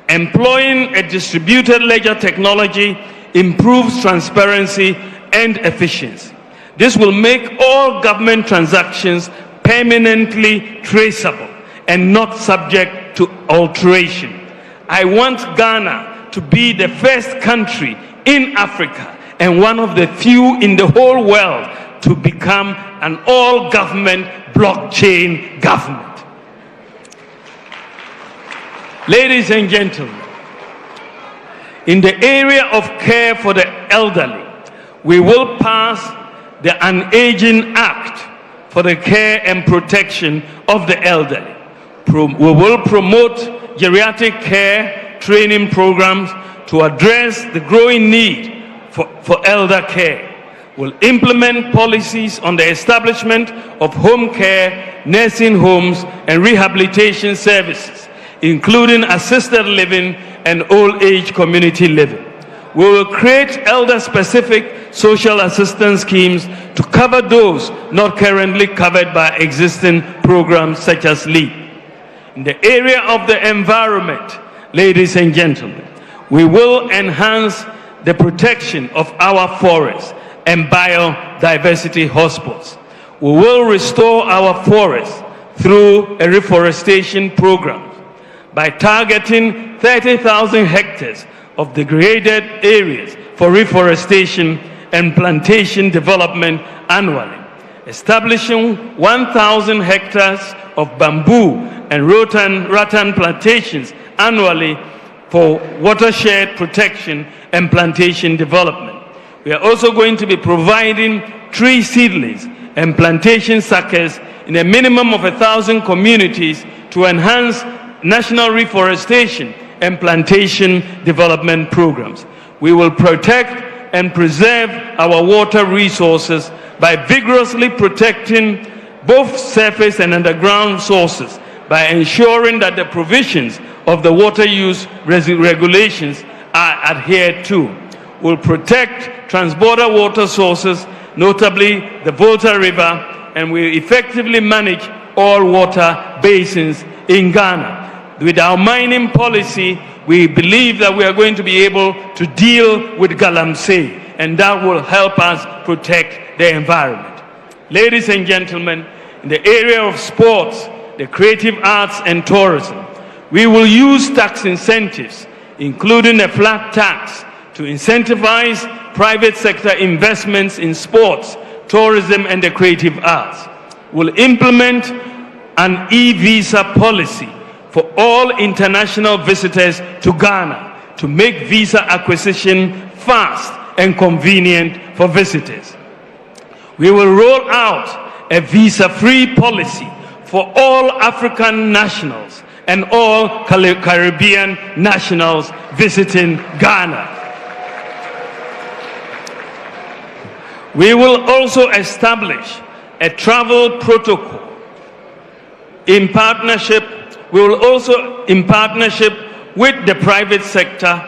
Employing a distributed ledger technology improves transparency and efficiency. This will make all government transactions permanently traceable and not subject to alteration. I want Ghana to be the first country in Africa and one of the few in the whole world to become an all-government blockchain government. Ladies and gentlemen, in the area of care for the elderly, we will pass the An-Aging Act for the care and protection of the elderly. We will promote geriatric care training programs to address the growing need for elder care. We'll implement policies on the establishment of home care, nursing homes, and rehabilitation services, including assisted living and old age community living. We will create elder-specific social assistance schemes to cover those not currently covered by existing programs such as LEAP. In the area of the environment, ladies and gentlemen, we will enhance the protection of our forests and biodiversity hotspots. We will restore our forests through a reforestation program by targeting 30,000 hectares of degraded areas for reforestation and plantation development annually, establishing 1,000 hectares of bamboo and rattan plantations annually for watershed protection and plantation development. We are also going to be providing tree seedlings and plantation suckers in a minimum of 1,000 communities to enhance national reforestation and plantation development programs. We will protect and preserve our water resources by vigorously protecting both surface and underground sources, by ensuring that the provisions of the water use regulations are adhered to. We'll protect transborder water sources, notably the Volta River, and we effectively manage all water basins in Ghana. With our mining policy, we believe that we are going to be able to deal with galamsey, and that will help us protect the environment. Ladies and gentlemen, in the area of sports, the creative arts and tourism, we will use tax incentives, including a flat tax, to incentivize private sector investments in sports, tourism, and the creative arts. We'll implement an e-visa policy for all international visitors to Ghana to make visa acquisition fast and convenient for visitors. We will roll out a visa-free policy for all African nationals and all Caribbean nationals visiting Ghana. We will also establish a travel protocol in partnership. We will also, in partnership with the private sector,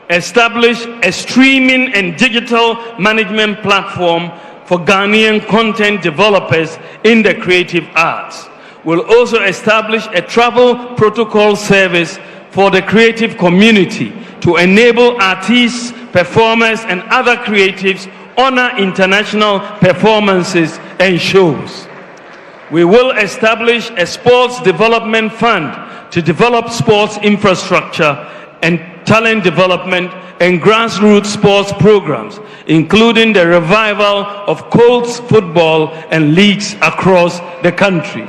establish a streaming and digital management platform for Ghanaian content developers in the creative arts. We'll also establish a travel protocol service for the creative community to enable artists, performers, and other creatives honor international performances and shows. We will establish a sports development fund to develop sports infrastructure and talent development and grassroots sports programs, including the revival of Colts football and leagues across the country.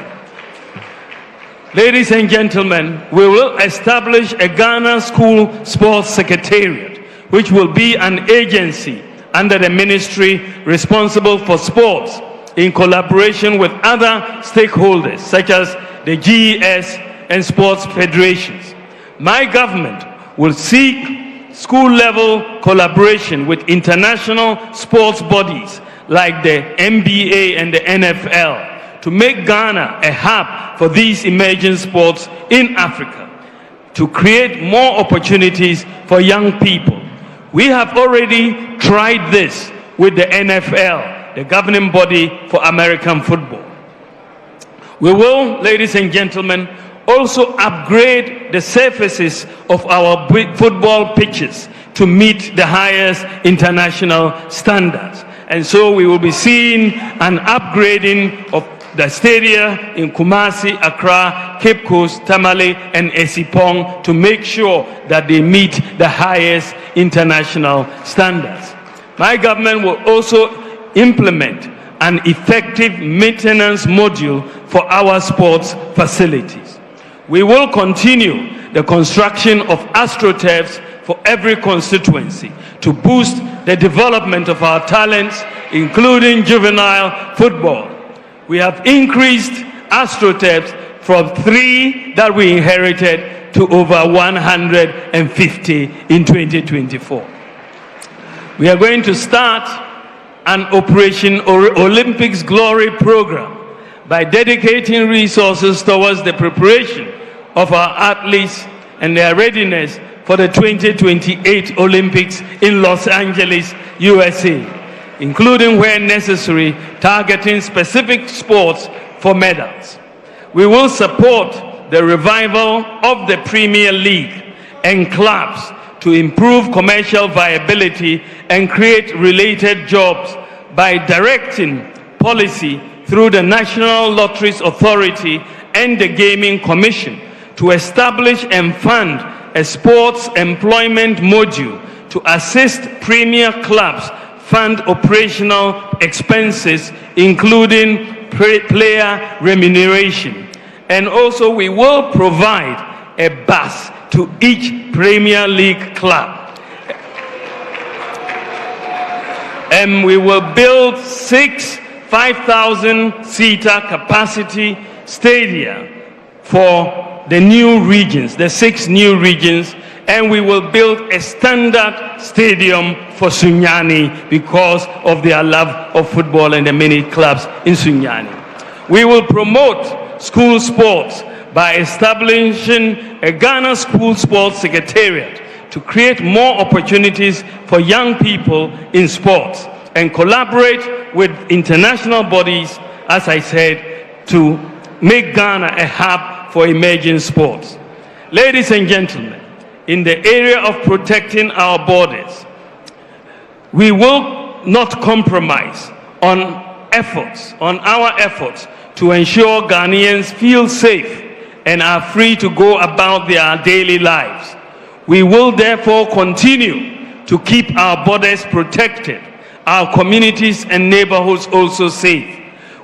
Ladies and gentlemen, we will establish a Ghana School Sports Secretariat, which will be an agency under the ministry responsible for sports, in collaboration with other stakeholders such as the GES and sports federations. My government will seek school-level collaboration with international sports bodies like the NBA and the NFL to make Ghana a hub for these emerging sports in Africa, to create more opportunities for young people. We have already tried this with the NFL, the governing body for American football. We will, ladies and gentlemen, also upgrade the surfaces of our football pitches to meet the highest international standards. And so we will be seeing an upgrading of the stadia in Kumasi, Accra, Cape Coast, Tamale, and Esipong to make sure that they meet the highest international standards. My government will also implement an effective maintenance module for our sports facilities. We will continue the construction of astroturfs for every constituency to boost the development of our talents, including juvenile football. We have increased astroturfs from 3 that we inherited to over 150 in 2024. We are going to start an Operation Olympics Glory program by dedicating resources towards the preparation of our athletes and their readiness for the 2028 Olympics in Los Angeles, USA, including where necessary, targeting specific sports for medals. We will support the revival of the Premier League and clubs to improve commercial viability and create related jobs by directing policy through the National Lotteries Authority and the Gaming Commission to establish and fund a sports employment module to assist premier clubs fund operational expenses, including player remuneration. And also we will provide a bus to each Premier League club. And we will build 6 5,000-seater capacity stadia for the new regions, the 6 new regions, and we will build a standard stadium for Sunyani because of their love of football and the many clubs in Sunyani. We will promote school sports by establishing a Ghana School Sports Secretariat to create more opportunities for young people in sports and collaborate with international bodies, as I said, to make Ghana a hub for emerging sports. Ladies and gentlemen, in the area of protecting our borders, we will not compromise on our efforts to ensure Ghanaians feel safe and are free to go about their daily lives. We will therefore continue to keep our borders protected, our communities and neighborhoods also safe.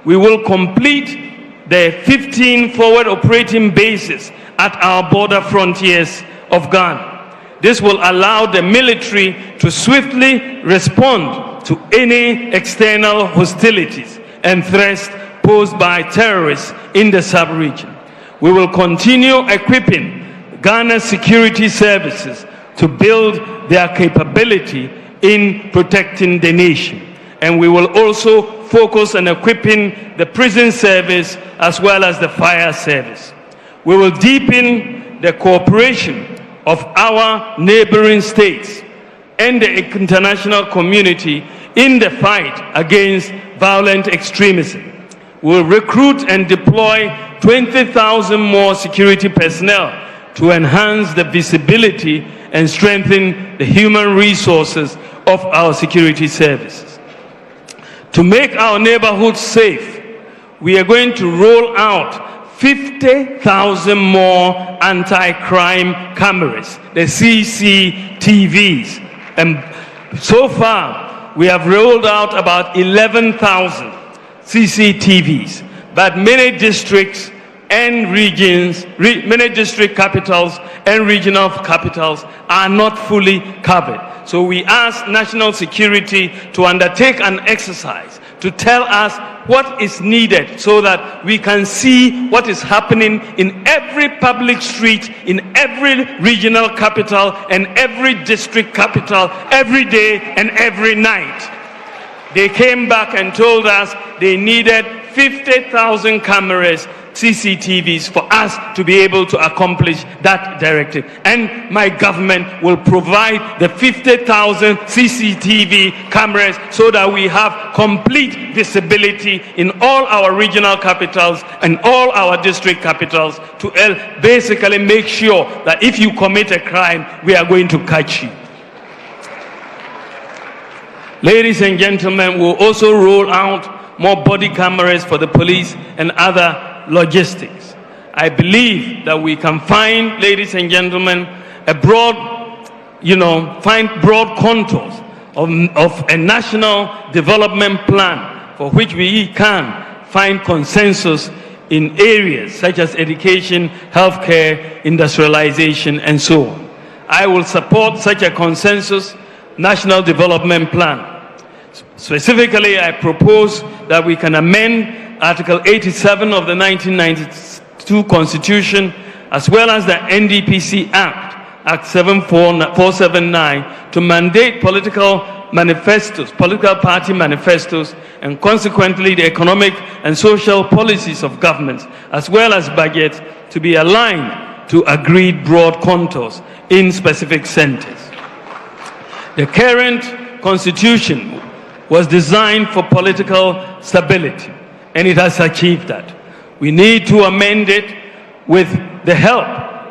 We will complete the 15 forward operating bases at our border frontiers of Ghana. This will allow the military to swiftly respond to any external hostilities and threats posed by terrorists in the sub-region. We will continue equipping Ghana's security services to build their capability in protecting the nation. And we will also focus on equipping the prison service as well as the fire service. We will deepen the cooperation of our neighboring states and the international community in the fight against violent extremism. We will recruit and deploy 20,000 more security personnel to enhance the visibility and strengthen the human resources of our security services. To make our neighborhoods safe, we are going to roll out 50,000 more anti-crime cameras, the CCTVs. And so far, we have rolled out about 11,000 CCTVs, but many districts and regions, many district capitals and regional capitals are not fully covered. So we ask national security to undertake an exercise to tell us what is needed so that we can see what is happening in every public street, in every regional capital and every district capital every day and every night. They came back and told us they needed 50,000 cameras, CCTVs, for us to be able to accomplish that directive. And my government will provide the 50,000 CCTV cameras so that we have complete visibility in all our regional capitals and all our district capitals to basically make sure that if you commit a crime, we are going to catch you. Ladies and gentlemen, we'll also roll out more body cameras for the police and other logistics. I believe that we can find, ladies and gentlemen, a broad, find broad contours of a national development plan for which we can find consensus in areas such as education, healthcare, industrialization, and so on. I will support such a consensus national development plan. Specifically, I propose that we can amend Article 87 of the 1992 Constitution, as well as the NDPC Act, Act 479, to mandate political party manifestos, and consequently the economic and social policies of governments, as well as budgets, to be aligned to agreed broad contours in specific centers. The current constitution was designed for political stability, and it has achieved that. We need to amend it with the help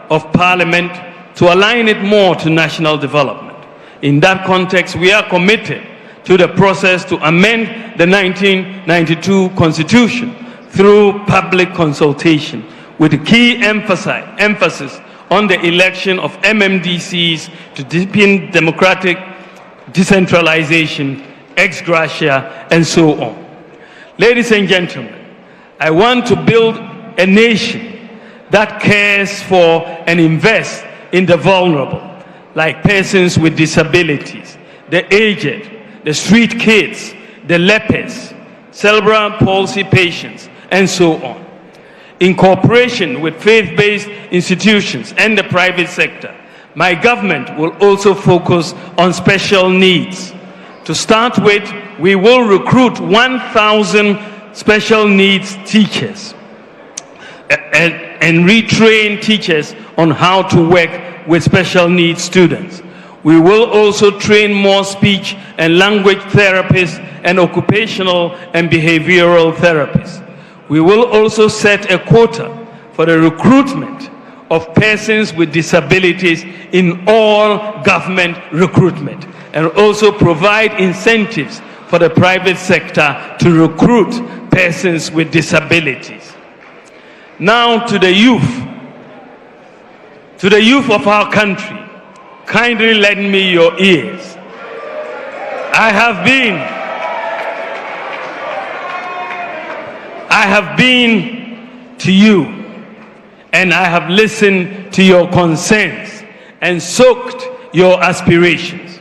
of Parliament to align it more to national development. In that context, we are committed to the process to amend the 1992 Constitution through public consultation, with key emphasis on the election of MMDCs to deepen democratic decentralization, ex gratia, and so on. Ladies and gentlemen, I want to build a nation that cares for and invests in the vulnerable, like persons with disabilities, the aged, the street kids, the lepers, cerebral palsy patients, and so on. In cooperation with faith-based institutions and the private sector, my government will also focus on special needs. To start with, we will recruit 1,000 special needs teachers and retrain teachers on how to work with special needs students. We will also train more speech and language therapists and occupational and behavioral therapists. We will also set a quota for the recruitment of persons with disabilities in all government recruitment, and also provide incentives for the private sector to recruit persons with disabilities. Now to the youth of our country, kindly lend me your ears. I have been to you, and I have listened to your concerns and soaked your aspirations.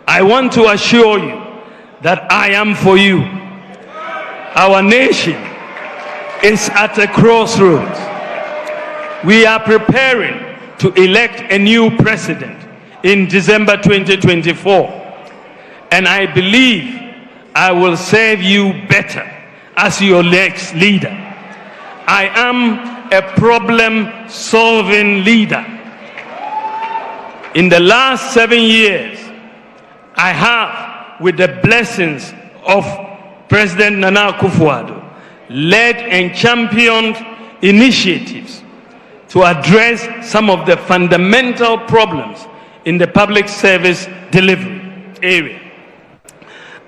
I want to assure you that I am for you. Our nation is at a crossroads. We are preparing to elect a new president in December 2024, and I believe I will serve you better as your next leader. I am a problem-solving leader. In the last 7 years, I have, with the blessings of President Nana Akufo-Addo, led and championed initiatives to address some of the fundamental problems in the public service delivery area.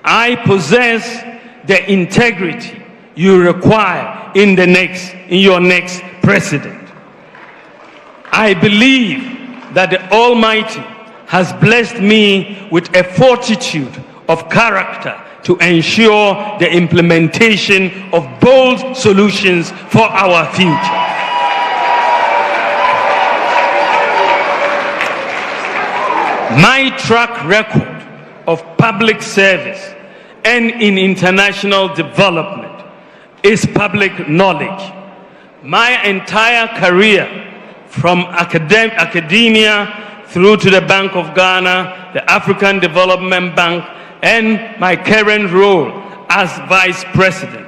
I possess the integrity you require in your next president. I believe that the Almighty has blessed me with a fortitude of character to ensure the implementation of bold solutions for our future. My track record of public service and in international development is public knowledge. My entire career, from academia through to the Bank of Ghana, the African Development Bank, and my current role as Vice President,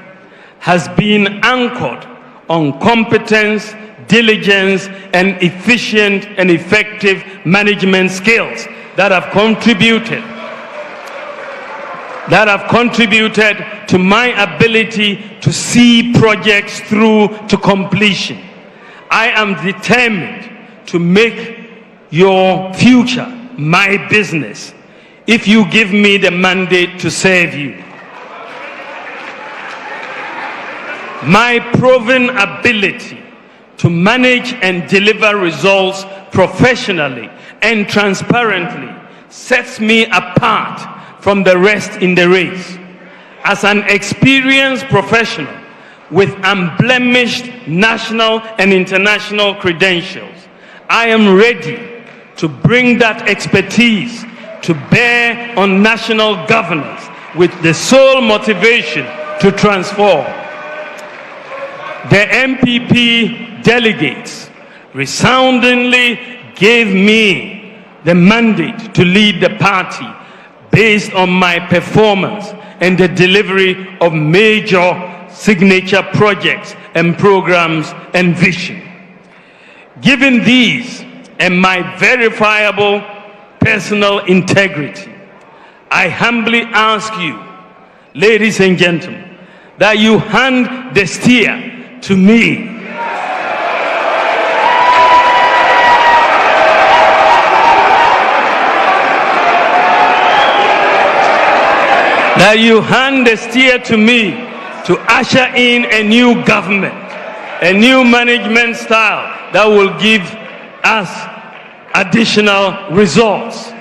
has been anchored on competence, diligence, and efficient and effective management skills that have contributed to my ability to see projects through to completion. I am determined to make your future my business if you give me the mandate to serve you. My proven ability to manage and deliver results professionally and transparently sets me apart from the rest in the race. As an experienced professional with unblemished national and international credentials. I am ready to bring that expertise to bear on national governance with the sole motivation to transform. The MPP delegates resoundingly gave me the mandate to lead the party based on my performance and the delivery of major signature projects and programs and vision. Given these and my verifiable personal integrity, I humbly ask you, ladies and gentlemen, that you hand the steer to me. That you hand the steer to me to usher in a new government, a new management style that will give us additional results,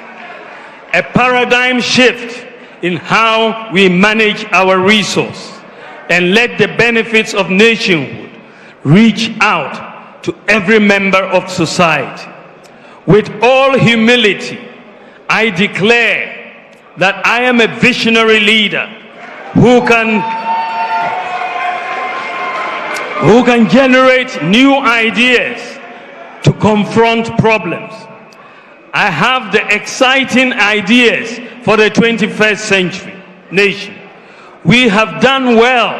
a paradigm shift in how we manage our resources, and let the benefits of nationhood reach out to every member of society. With all humility, I declare that I am a visionary leader who can generate new ideas to confront problems. I have the exciting ideas for the 21st century nation. We have done well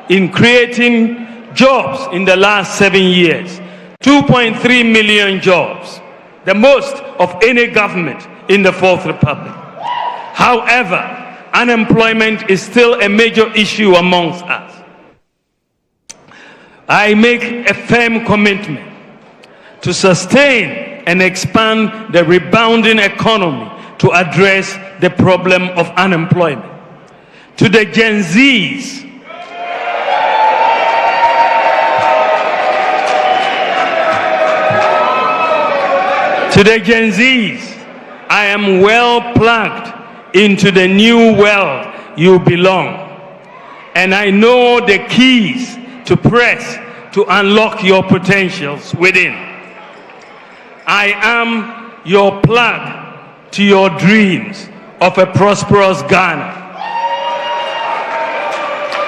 in creating jobs in the last 7 years. 2.3 million jobs, the most of any government in the Fourth Republic. However, unemployment is still a major issue amongst us. I make a firm commitment to sustain and expand the rebounding economy to address the problem of unemployment. To the Gen Zs, I am well plugged into the new world you belong, and I know the keys to press to unlock your potentials within. I am your plug to your dreams of a prosperous Ghana.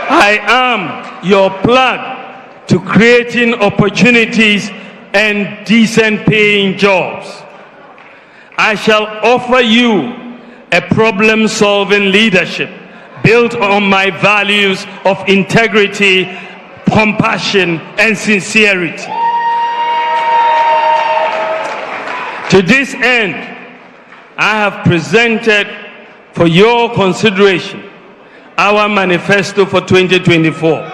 I am your plug to creating opportunities and decent paying jobs. I shall offer you a problem-solving leadership built on my values of integrity, compassion, and sincerity. To this end, I have presented for your consideration our manifesto for 2024.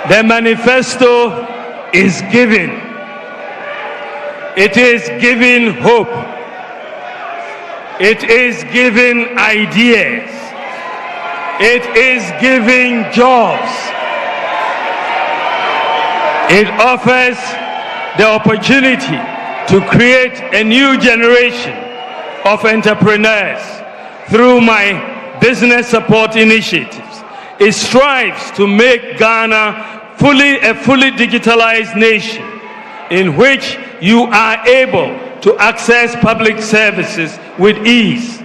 The manifesto is giving. It is giving hope. It is giving ideas. It is giving jobs. It offers the opportunity to create a new generation of entrepreneurs through my business support initiatives. It strives to make Ghana a fully digitalized nation in which you are able to access public services with ease.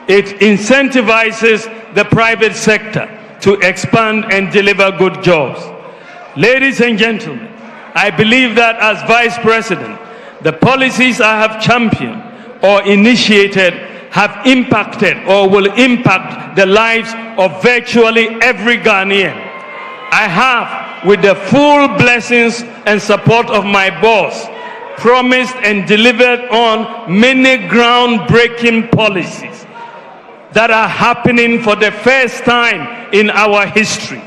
It incentivizes the private sector to expand and deliver good jobs. Ladies and gentlemen, I believe that as Vice President, the policies I have championed or initiated have impacted or will impact the lives of virtually every Ghanaian. I have, with the full blessings and support of my boss, promised and delivered on many groundbreaking policies that are happening for the first time in our history.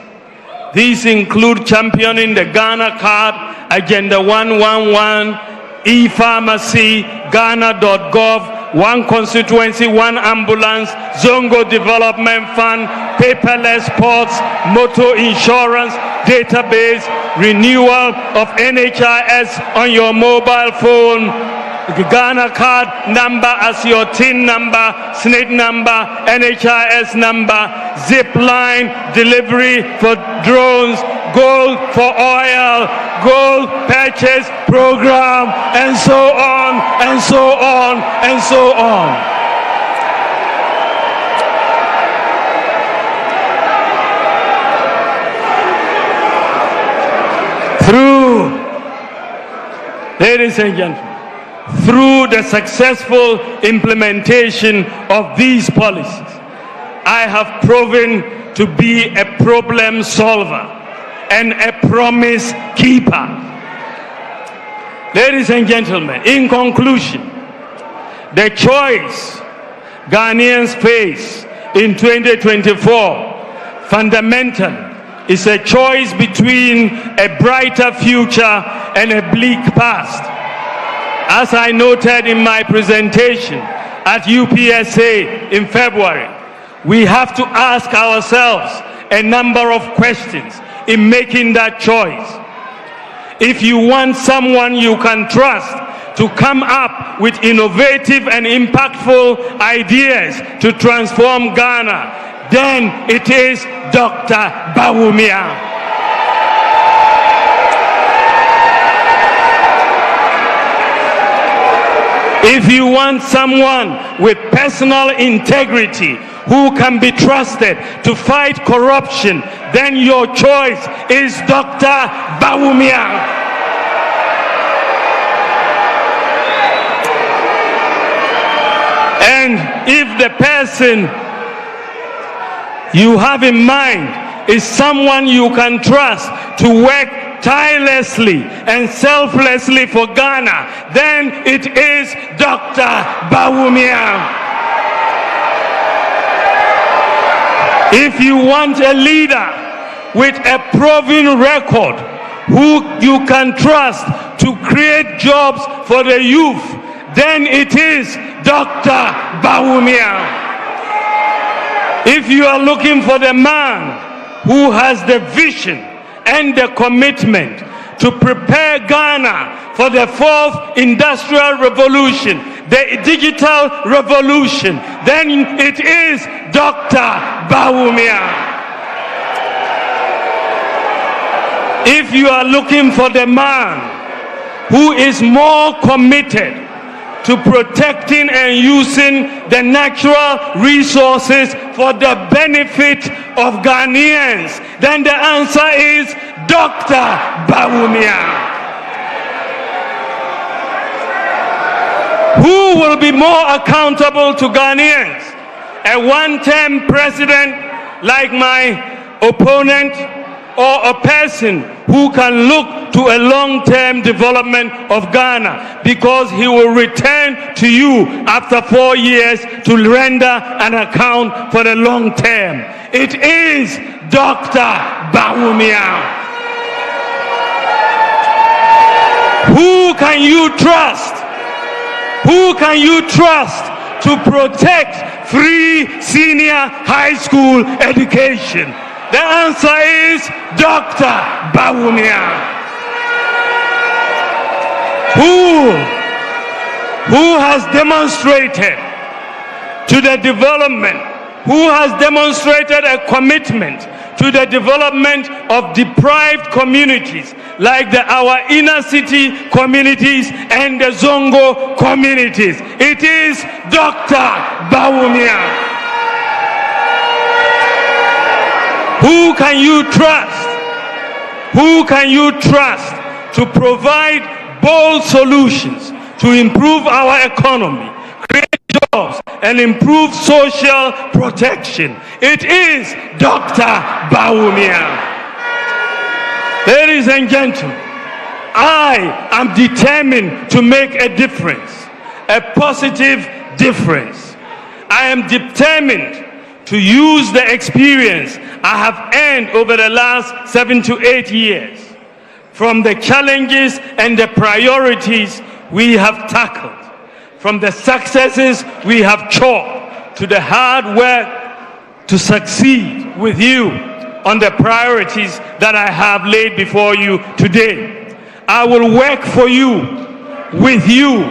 These include championing the Ghana Card, Agenda 111, e-pharmacy, Ghana.gov, one constituency, one ambulance, Zongo Development Fund, paperless ports, motor insurance, database, renewal of NHIS on your mobile phone, Ghana card number as your TIN number, SNID number, NHIS number, zip line, delivery for drones, gold for oil, gold purchase program, and so on, and so on, and so on. Ladies and gentlemen, through the successful implementation of these policies, I have proven to be a problem solver and a promise keeper. Ladies and gentlemen, in conclusion, the choice Ghanaians face in 2024 fundamentally is a choice between a brighter future and a bleak past. As I noted in my presentation at UPSA in February, we have to ask ourselves a number of questions in making that choice. If you want someone you can trust to come up with innovative and impactful ideas to transform Ghana, then it is Dr. Bawumia. If you want someone with personal integrity who can be trusted to fight corruption, then your choice is Dr. Bawumia. And if the person you have in mind is someone you can trust to work tirelessly and selflessly for Ghana, then it is Dr. Bawumia. If you want a leader with a proven record who you can trust to create jobs for the youth, then it is Dr. Bawumia. If you are looking for the man who has the vision and the commitment to prepare Ghana for the fourth industrial revolution, the digital revolution, then it is Dr. Bawumia. If you are looking for the man who is more committed to protecting and using the natural resources for the benefit of Ghanaians, then the answer is Dr. Bawumia. Who will be more accountable to Ghanaians? A one-term president like my opponent, or a person who can look to a long-term development of Ghana, because he will return to you after 4 years to render an account for the long term? It is Dr. Bawumia. Who can you trust? Who can you trust to protect free senior high school education? The answer is Dr. Bawumia. Who has demonstrated to the development, who has demonstrated a commitment to the development of deprived communities like our inner city communities and the Zongo communities? It is Dr. Bawumia. Who can you trust? Who can you trust to provide bold solutions to improve our economy, create jobs, and improve social protection? It is Dr. Bawumia. Ladies and gentlemen, I am determined to make a difference, a positive difference. I am determined to use the experience I have earned over the last 7 to 8 years from the challenges and the priorities we have tackled, from the successes we have chalked, to the hard work to succeed with you on the priorities that I have laid before you today. I will work for you, with you,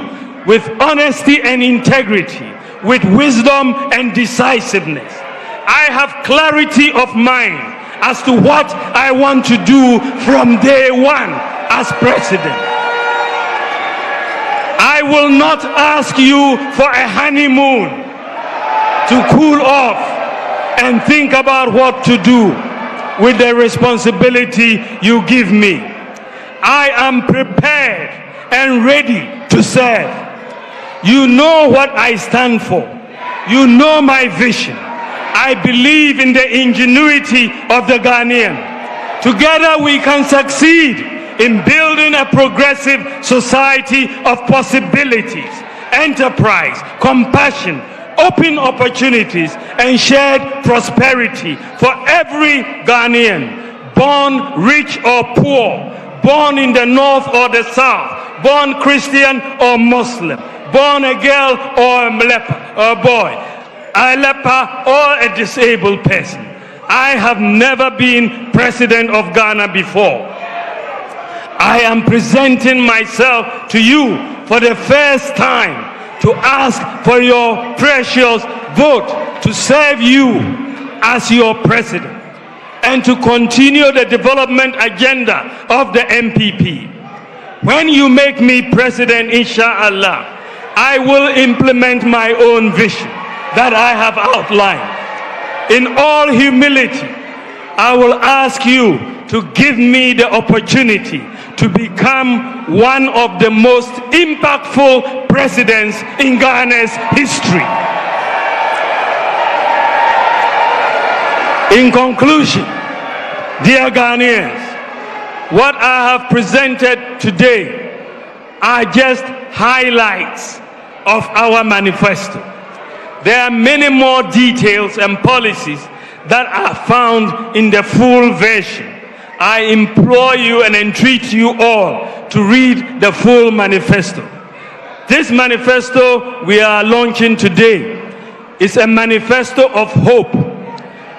with honesty and integrity, with wisdom and decisiveness. I have clarity of mind as to what I want to do from day one as president. I will not ask you for a honeymoon to cool off and think about what to do with the responsibility you give me. I am prepared and ready to serve. You know what I stand for. You know my vision. I believe in the ingenuity of the Ghanaian. Together we can succeed in building a progressive society of possibilities, enterprise, compassion, open opportunities, and shared prosperity for every Ghanaian, born rich or poor, born in the north or the south, born Christian or Muslim, born a girl or a leper or a boy, a leper or a disabled person. I have never been president of Ghana before. I am presenting myself to you for the first time to ask for your precious vote to serve you as your president and to continue the development agenda of the NPP. When you make me president, inshallah, I will implement my own vision that I have outlined. In all humility, I will ask you to give me the opportunity to become one of the most impactful presidents in Ghana's history. In conclusion, dear Ghanaians, what I have presented today are just highlights of our manifesto. There are many more details and policies that are found in the full version. I implore you and entreat you all to read the full manifesto. This manifesto we are launching today is a manifesto of hope,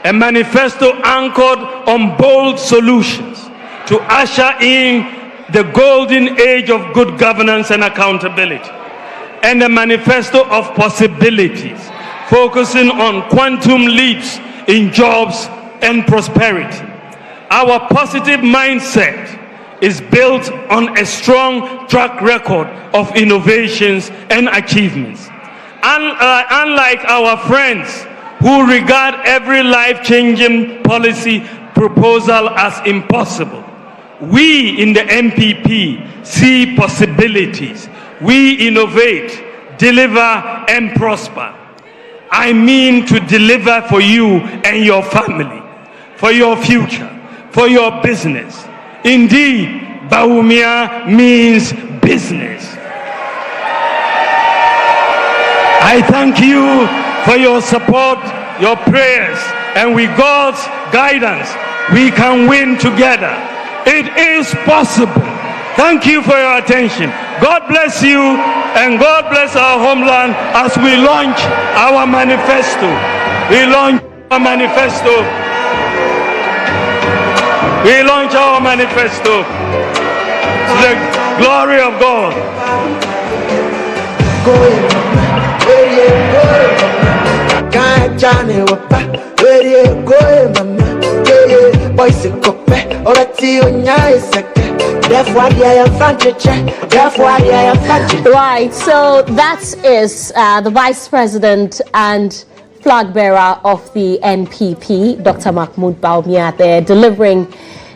a manifesto anchored on bold solutions to usher in the golden age of good governance and accountability, and a manifesto of possibilities focusing on quantum leaps in jobs and prosperity. Our positive mindset is built on a strong track record of innovations and achievements. Unlike our friends who regard every life-changing policy proposal as impossible, we in the NPP see possibilities. We innovate, deliver, and prosper. I mean to deliver for you and your family, for your future, for your business. Indeed, Bawumia means business. I thank you for your support, your prayers, and with God's guidance, we can win together. It is possible. Thank you for your attention. God bless you, and God bless our homeland as we launch our manifesto. We launch our manifesto. We launch our manifesto to the glory of God. Right, so that is the Vice President and flag bearer of the NPP, Dr. Mahmoud Bawumia, there delivering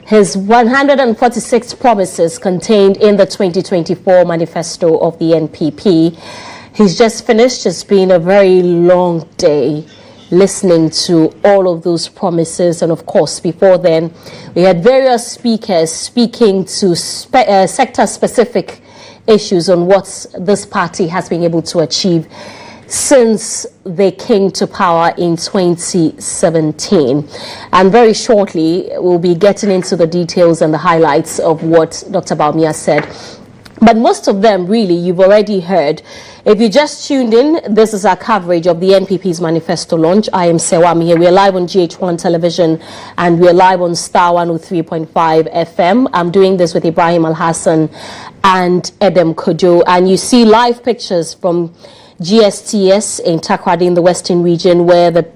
his 146 promises contained in the 2024 manifesto of the NPP. He's just finished. It's been a very long day listening to all of those promises, and of course before then we had various speakers speaking to sector-specific issues on what this party has been able to achieve since they came to power in 2017. And very shortly we'll be getting into the details and the highlights of what Dr. Bawumia said. But most of them, really, you've already heard. If you just tuned in, this is our coverage of the NPP's Manifesto Launch. I am Sewami here. We are live on GHOne television and we are live on Star 103.5 FM. I'm doing this with Ibrahim Al-Hassan and Edem Kojo. And you see live pictures from GSTS in Takoradi in the Western region, where the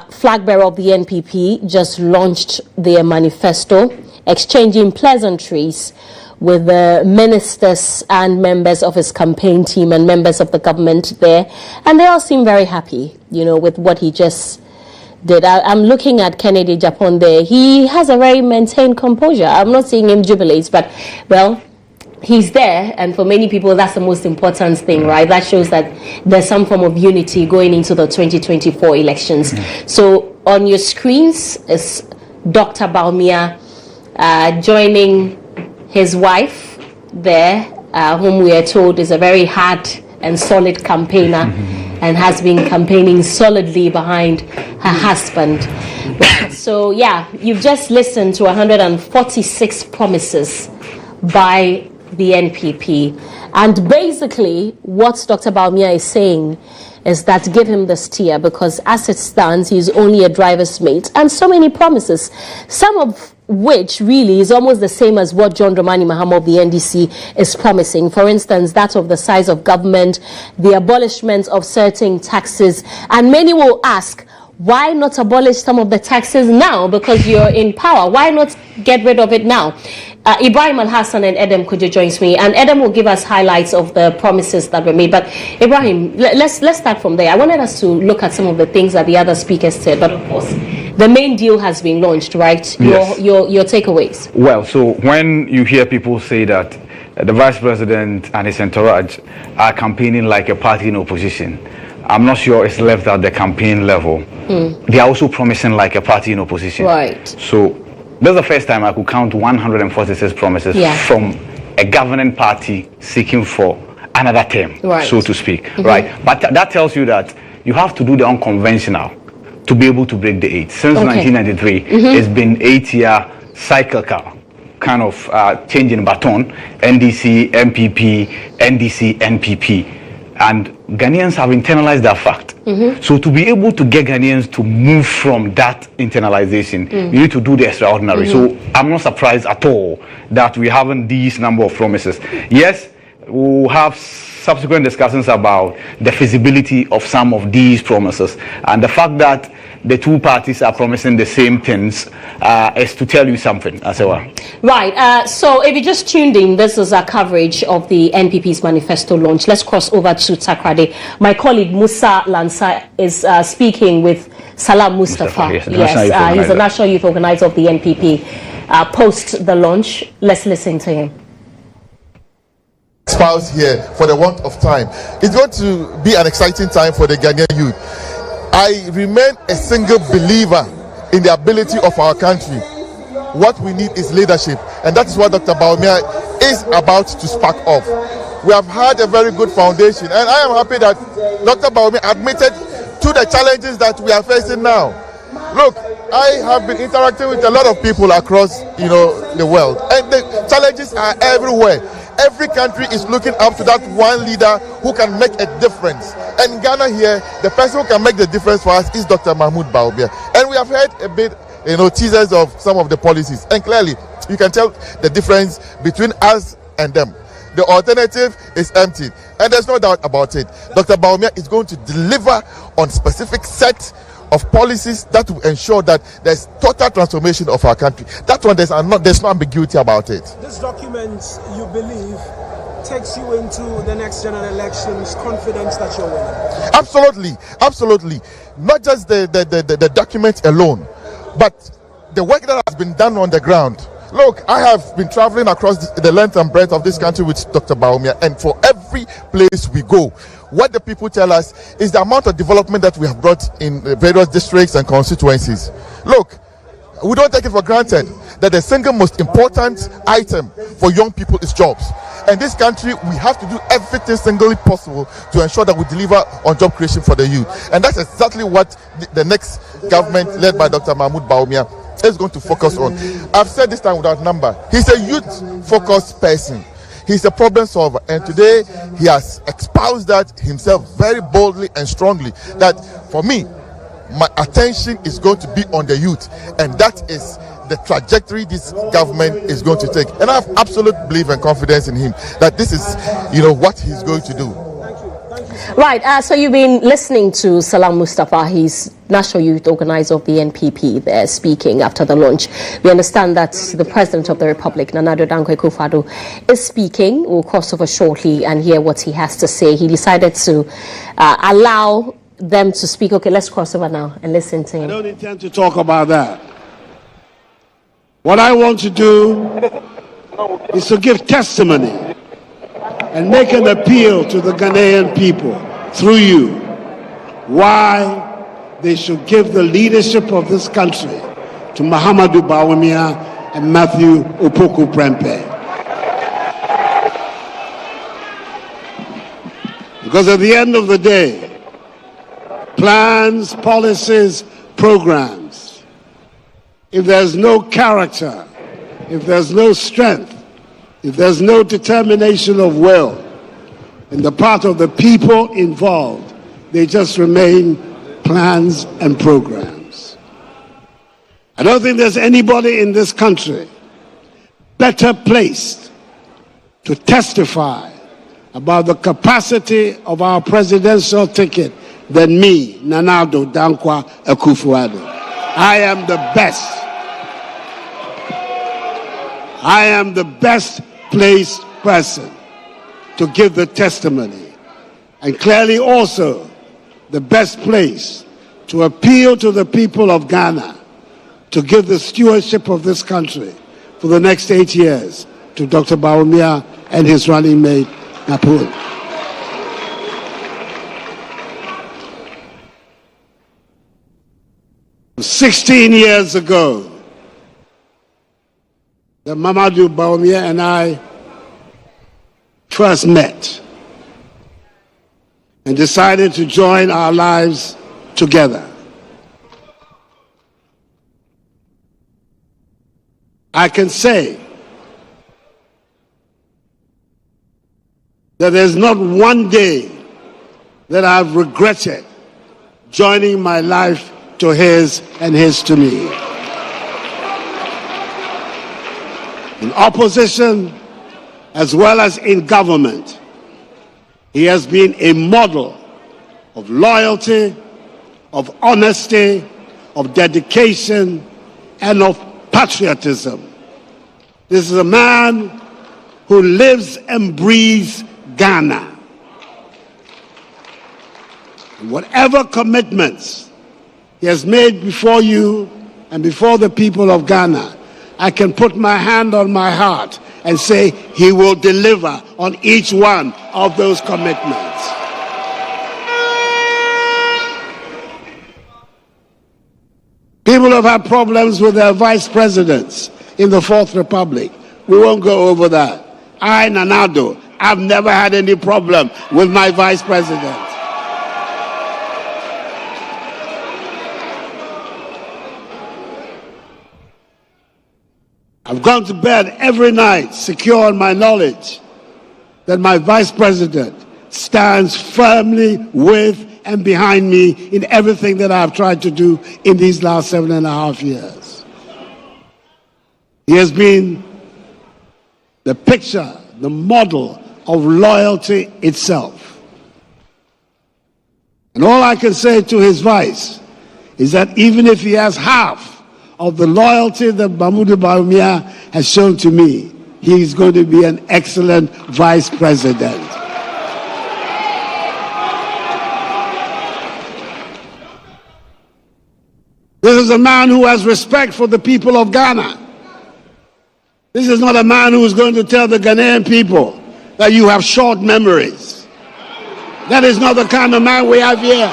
flag bearer of the NPP just launched their manifesto, exchanging pleasantries with the ministers and members of his campaign team and members of the government there. And they all seem very happy, with what he just did. I'm looking at Kennedy Japan there. He has a very maintained composure. I'm not seeing him jubilate, but, well, he's there. And for many people, that's the most important thing, right? That shows that there's some form of unity going into the 2024 elections. So on your screens is Dr. Bawumia joining his wife there, whom we are told is a very hard and solid campaigner and has been campaigning solidly behind her husband. So, yeah, you've just listened to 146 promises by the NPP. And basically, what Dr. Bawumia is saying is that give him the steer, because as it stands, he's only a driver's mate. And so many promises, some of which really is almost the same as what John Dramani Mahama of the NDC is promising. For instance, that of the size of government, the abolishment of certain taxes. And many will ask, why not abolish some of the taxes now? Because you're in power. Why not get rid of it now? Ibrahim Al-Hassan and Edem Kojo joins me, and Edem will give us highlights of the promises that were made. But Ibrahim, let's start from there. I wanted us to look at some of the things that the other speakers said, but of course, the main deal has been launched, right? Yes. Your takeaways. Well, so when you hear people say that the vice president and his entourage are campaigning like a party in opposition, I'm not sure it's left at the campaign level. They are also promising like a party in opposition. Right. So this is the first time I could count 146 promises from a governing party seeking for another term, so to speak. Right. But that tells you that you have to do the unconventional to be able to break the 8. Since 1993, it's been 8-year cyclical kind of changing baton, NDC, MPP, NDC, NPP. And Ghanaians have internalized that fact. So to be able to get Ghanaians to move from that internalization, you need to do the extraordinary. So I'm not surprised at all that we haven't these number of promises. Yes, we'll have subsequent discussions about the feasibility of some of these promises. And the fact that the two parties are promising the same things is to tell you something as well. Right. So if you just tuned in, this is our coverage of the NPP's Manifesto Launch. Let's cross over to Takoradi. My colleague Musa Lansa is speaking with Salam Mustafa. Yes, he's the National Youth Organizer of the NPP. Post the launch, let's listen to him. Spouse here for the want of time. It's going to be an exciting time for the Ghanaian youth. I remain a single believer in the ability of our country. What we need is leadership, and that is what Dr. Bawumia is about to spark off. We have had a very good foundation, and I am happy that Dr. Bawumia admitted to the challenges that we are facing now. Look, I have been interacting with a lot of people across, the world, and the challenges are everywhere. Every country is looking up to that one leader who can make a difference. And in Ghana here, the person who can make the difference for us is Dr. Mahmoud Bawumia. And we have heard a bit, teasers of some of the policies. And clearly, you can tell the difference between us and them. The alternative is empty. And there's no doubt about it. Dr. Bawumia is going to deliver on specific set of policies that will ensure that there's total transformation of our country. That one, there's no ambiguity about it. This document, you believe, takes you into the next general elections, confidence that you're winning? Absolutely. Not just the document alone, but the work that has been done on the ground. Look, I have been traveling across the length and breadth of this country with Dr. Bawumia, and for every place we go, what the people tell us is the amount of development that we have brought in various districts and constituencies. Look, we don't take it for granted that the single most important item for young people is jobs. And this country, we have to do everything singly possible to ensure that we deliver on job creation for the youth. And that's exactly what the next government led by Dr. Mahmoud Bawumia is going to focus on. I've said this time without number. He's a youth-focused person. He's a problem solver. And today, he has espoused that himself very boldly and strongly. That for me, my attention is going to be on the youth. And that is the trajectory this government is going to take. And I have absolute belief and confidence in him that this is, what he's going to do. Right, so you've been listening to Salam Mustafa. He's National Youth Organizer of the NPP there, speaking after the launch. We understand that the President of the Republic, Nana Addo Dankwa Akufo-Addo, is speaking. We'll cross over shortly and hear what he has to say. He decided to allow them to speak. Okay, let's cross over now and listen to him. I don't intend to talk about that. What I want to do is to give testimony and make an appeal to the Ghanaian people through you why they should give the leadership of this country to Mahamudu Bawumia and Matthew Opoku Prempeh. Because at the end of the day, plans, policies, programs, if there's no character, if there's no strength, if there's no determination of will on the part of the people involved, they just remain plans and programs. I don't think there's anybody in this country better placed to testify about the capacity of our presidential ticket than me, Nana Addo Dankwa Akufo-Addo. I am the best. I am the best placed person to give the testimony, and clearly also the best place to appeal to the people of Ghana to give the stewardship of this country for the next 8 years to Dr. Bawumia and his running mate, Napul. "16 years ago, that Mahamudu Bawumia and I first met and decided to join our lives together. I can say that there's not one day that I've regretted joining my life to his and his to me. In opposition as well as in government, he has been a model of loyalty, of honesty, of dedication, and of patriotism. This is a man who lives and breathes Ghana. And whatever commitments he has made before you and before the people of Ghana, I can put my hand on my heart and say he will deliver on each one of those commitments. People have had problems with their vice presidents in the Fourth Republic. We won't go over that. I, Nana Addo, I've never had any problem with my vice president. I've gone to bed every night secure in my knowledge that my vice president stands firmly with and behind me in everything that I've tried to do in these last 7.5 years. He has been the picture, the model of loyalty itself. And all I can say to his vice is that even if he has half of the loyalty that Mahamudu Bawumia has shown to me, he is going to be an excellent vice president. This is a man who has respect for the people of Ghana. This is not a man who is going to tell the Ghanaian people that you have short memories. That is not the kind of man we have here.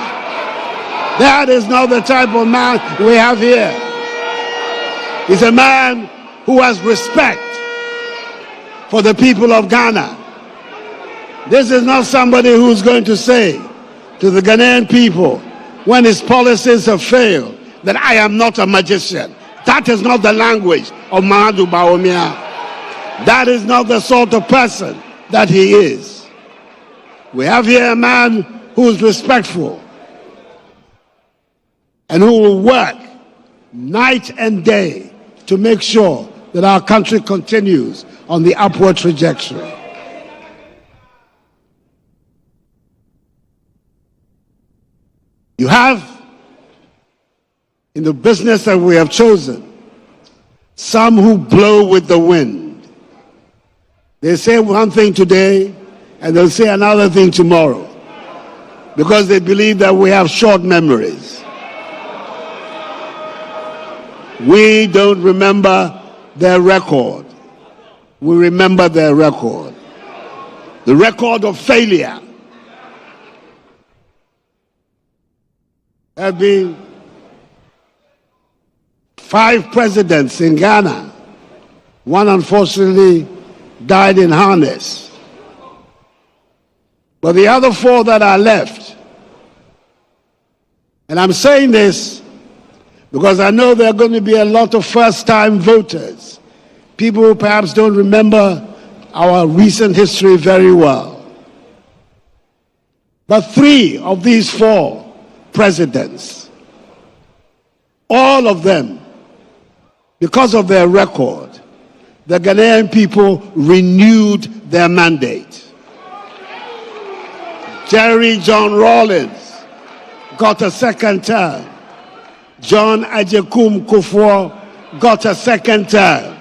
That is not the type of man we have here. He's a man who has respect for the people of Ghana. This is not somebody who's going to say to the Ghanaian people when his policies have failed that I am not a magician. That is not the language of Mahamudu Bawumia. That is not the sort of person that he is. We have here a man who is respectful and who will work night and day to make sure that our country continues on the upward trajectory. You have, in the business that we have chosen, some who blow with the wind. They say one thing today and they'll say another thing tomorrow because they believe that we have short memories. We don't remember their record. We remember their record. The record of failure. There have been 5 presidents in Ghana. One unfortunately died in harness. But the other 4 that are left, and I'm saying this because I know there are going to be a lot of first-time voters, people who perhaps don't remember our recent history very well. But 3 of these 4 presidents, all of them, because of their record, the Ghanaian people renewed their mandate. Jerry John Rawlings got a second term. John Ajekum Kufuor got a second term.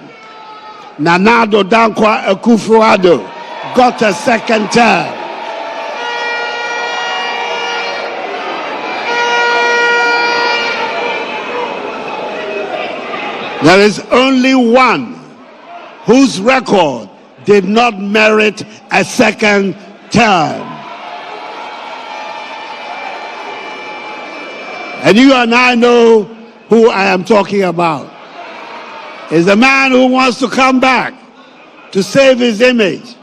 Nana Addo Dankwa Akufo-Addo got a second term. There is only one whose record did not merit a second term. And you and I know who I am talking about. Is a man who wants to come back to save his image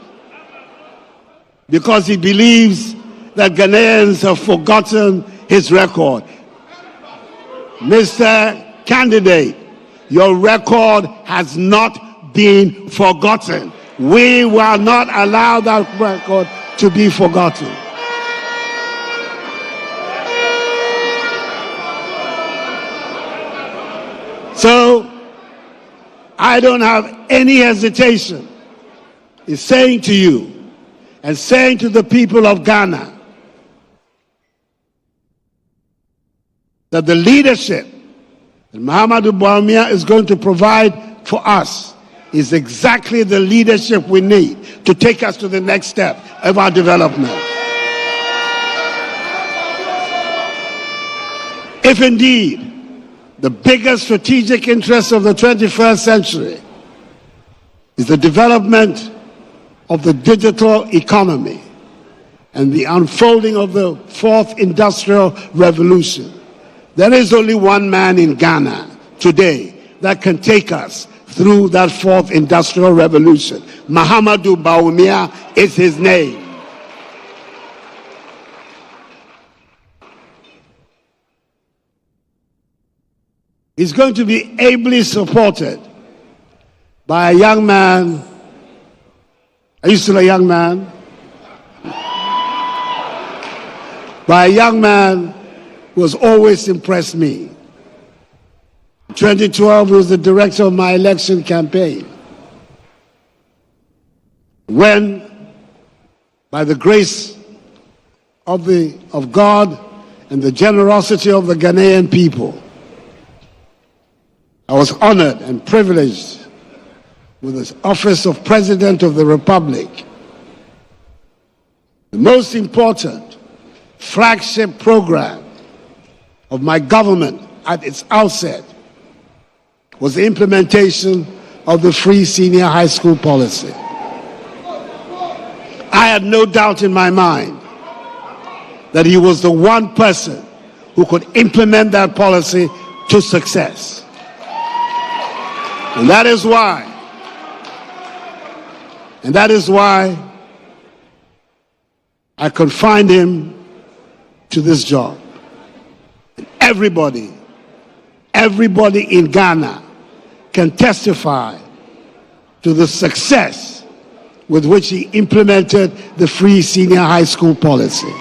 because he believes that Ghanaians have forgotten his record. Mr. Candidate, your record has not been forgotten. We will not allow that record to be forgotten. So, I don't have any hesitation in saying to you and saying to the people of Ghana that the leadership that Muhammadu Bawumia is going to provide for us is exactly the leadership we need to take us to the next step of our development. If indeed the biggest strategic interest of the 21st century is the development of the digital economy and the unfolding of the 4th industrial revolution, there is only one man in Ghana today that can take us through that 4th industrial revolution. Muhammadu Bawumia is his name. He's going to be ably supported by a young man. Are you still a young man? By a young man who has always impressed me. In 2012, he was the director of my election campaign. When, by the grace of God and the generosity of the Ghanaian people, I was honored and privileged with the office of President of the Republic. The most important flagship program of my government at its outset was the implementation of the free senior high school policy. I had no doubt in my mind that he was the one person who could implement that policy to success. And that is why I confined him to this job. And everybody in Ghana can testify to the success with which he implemented the free senior high school policy.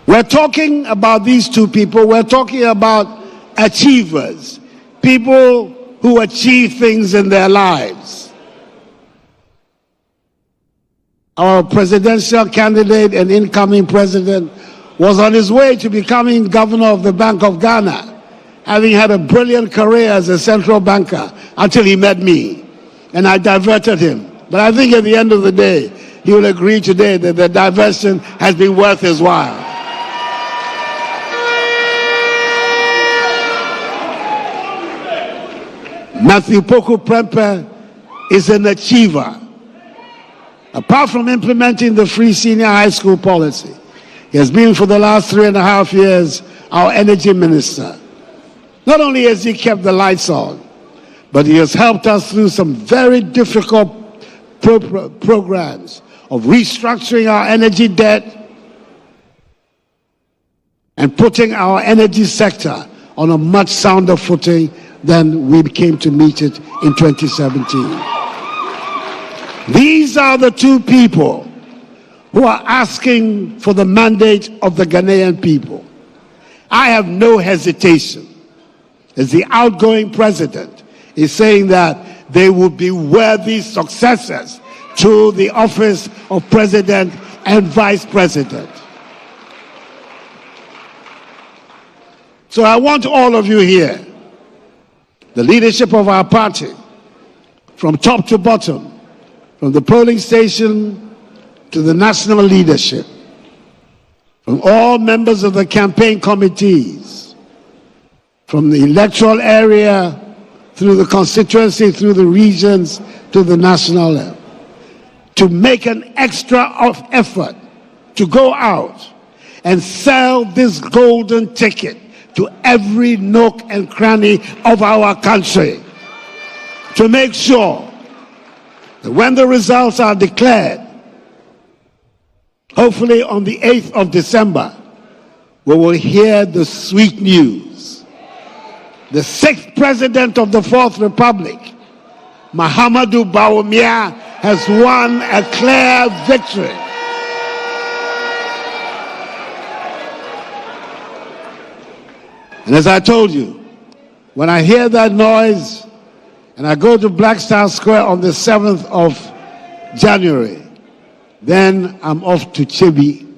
We're talking about these two people. We're talking about achievers, people who achieve things in their lives. Our presidential candidate and incoming president was on his way to becoming governor of the Bank of Ghana, having had a brilliant career as a central banker until he met me, and I diverted him. But I think at the end of the day, he will agree today that the diversion has been worth his while. Matthew Poku Prempeh is an achiever. Apart from implementing the free senior high school policy, he has been for the last 3.5 years our energy minister. Not only has he kept the lights on, but he has helped us through some very difficult programs of restructuring our energy debt and putting our energy sector on a much sounder footing than we came to meet it in 2017. These are the two people who are asking for the mandate of the Ghanaian people. I have no hesitation, as the outgoing president is saying that they will be worthy successors to the office of president and vice president. So I want all of you here, the leadership of our party, from top to bottom, from the polling station to the national leadership, from all members of the campaign committees, from the electoral area through the constituency, through the regions to the national level, to make an extra effort to go out and sell this golden ticket to every nook and cranny of our country, to make sure that when the results are declared, hopefully on the 8th of December, we will hear the sweet news. The 6th president of the 4th Republic, Mahamudu Bawumia, has won a clear victory. And as I told you, when I hear that noise and I go to Blackstar Square on the 7th of January, then I'm off to Chibi.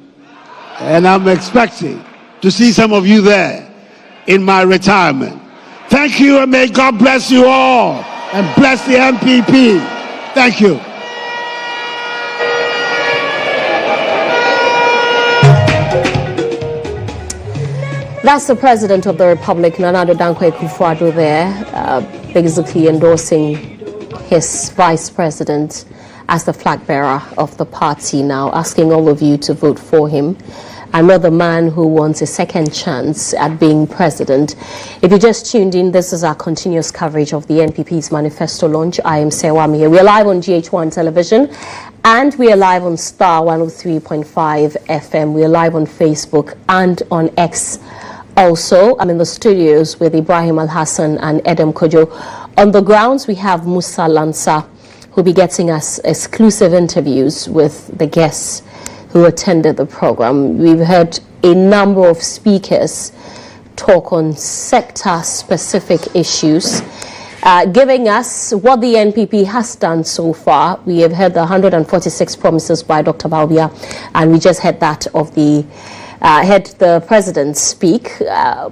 And I'm expecting to see some of you there in my retirement. Thank you, and may God bless you all and bless the NPP. Thank you. That's the President of the Republic, Nana Addo Dankwa Akufo-Addo, there, basically endorsing his Vice President as the flag bearer of the party now, asking all of you to vote for him. Another man who wants a second chance at being president. If you just tuned in, this is our continuous coverage of the NPP's Manifesto Launch. I am Sewami here. We are live on GHOne television and we are live on Star 103.5 FM. We are live on Facebook and on X. Also, I'm in the studios with Ibrahim Al-Hassan and Edem Kojo. On the grounds, we have Musa Lansa, who'll be getting us exclusive interviews with the guests who attended the program. We've heard a number of speakers talk on sector-specific issues, giving us what the NPP has done so far. We have heard the 146 promises by Dr. Bawumia, and we just heard that of the heard the president speak.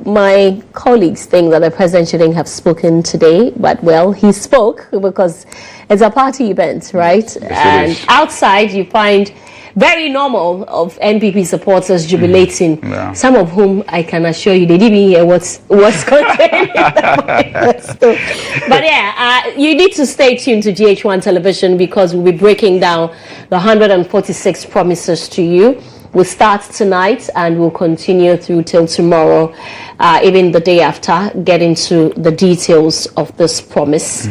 My colleagues think that the president shouldn't have spoken today, but well, he spoke because it's a party event, right? And outside you find very normal of NPP supporters jubilating, some of whom I can assure you they didn't hear what's contained in the manifesto. But yeah, you need to stay tuned to GH1 television because we'll be breaking down the 146 promises to you. We'll start tonight and we'll continue through till tomorrow, even the day after, get into the details of this promise.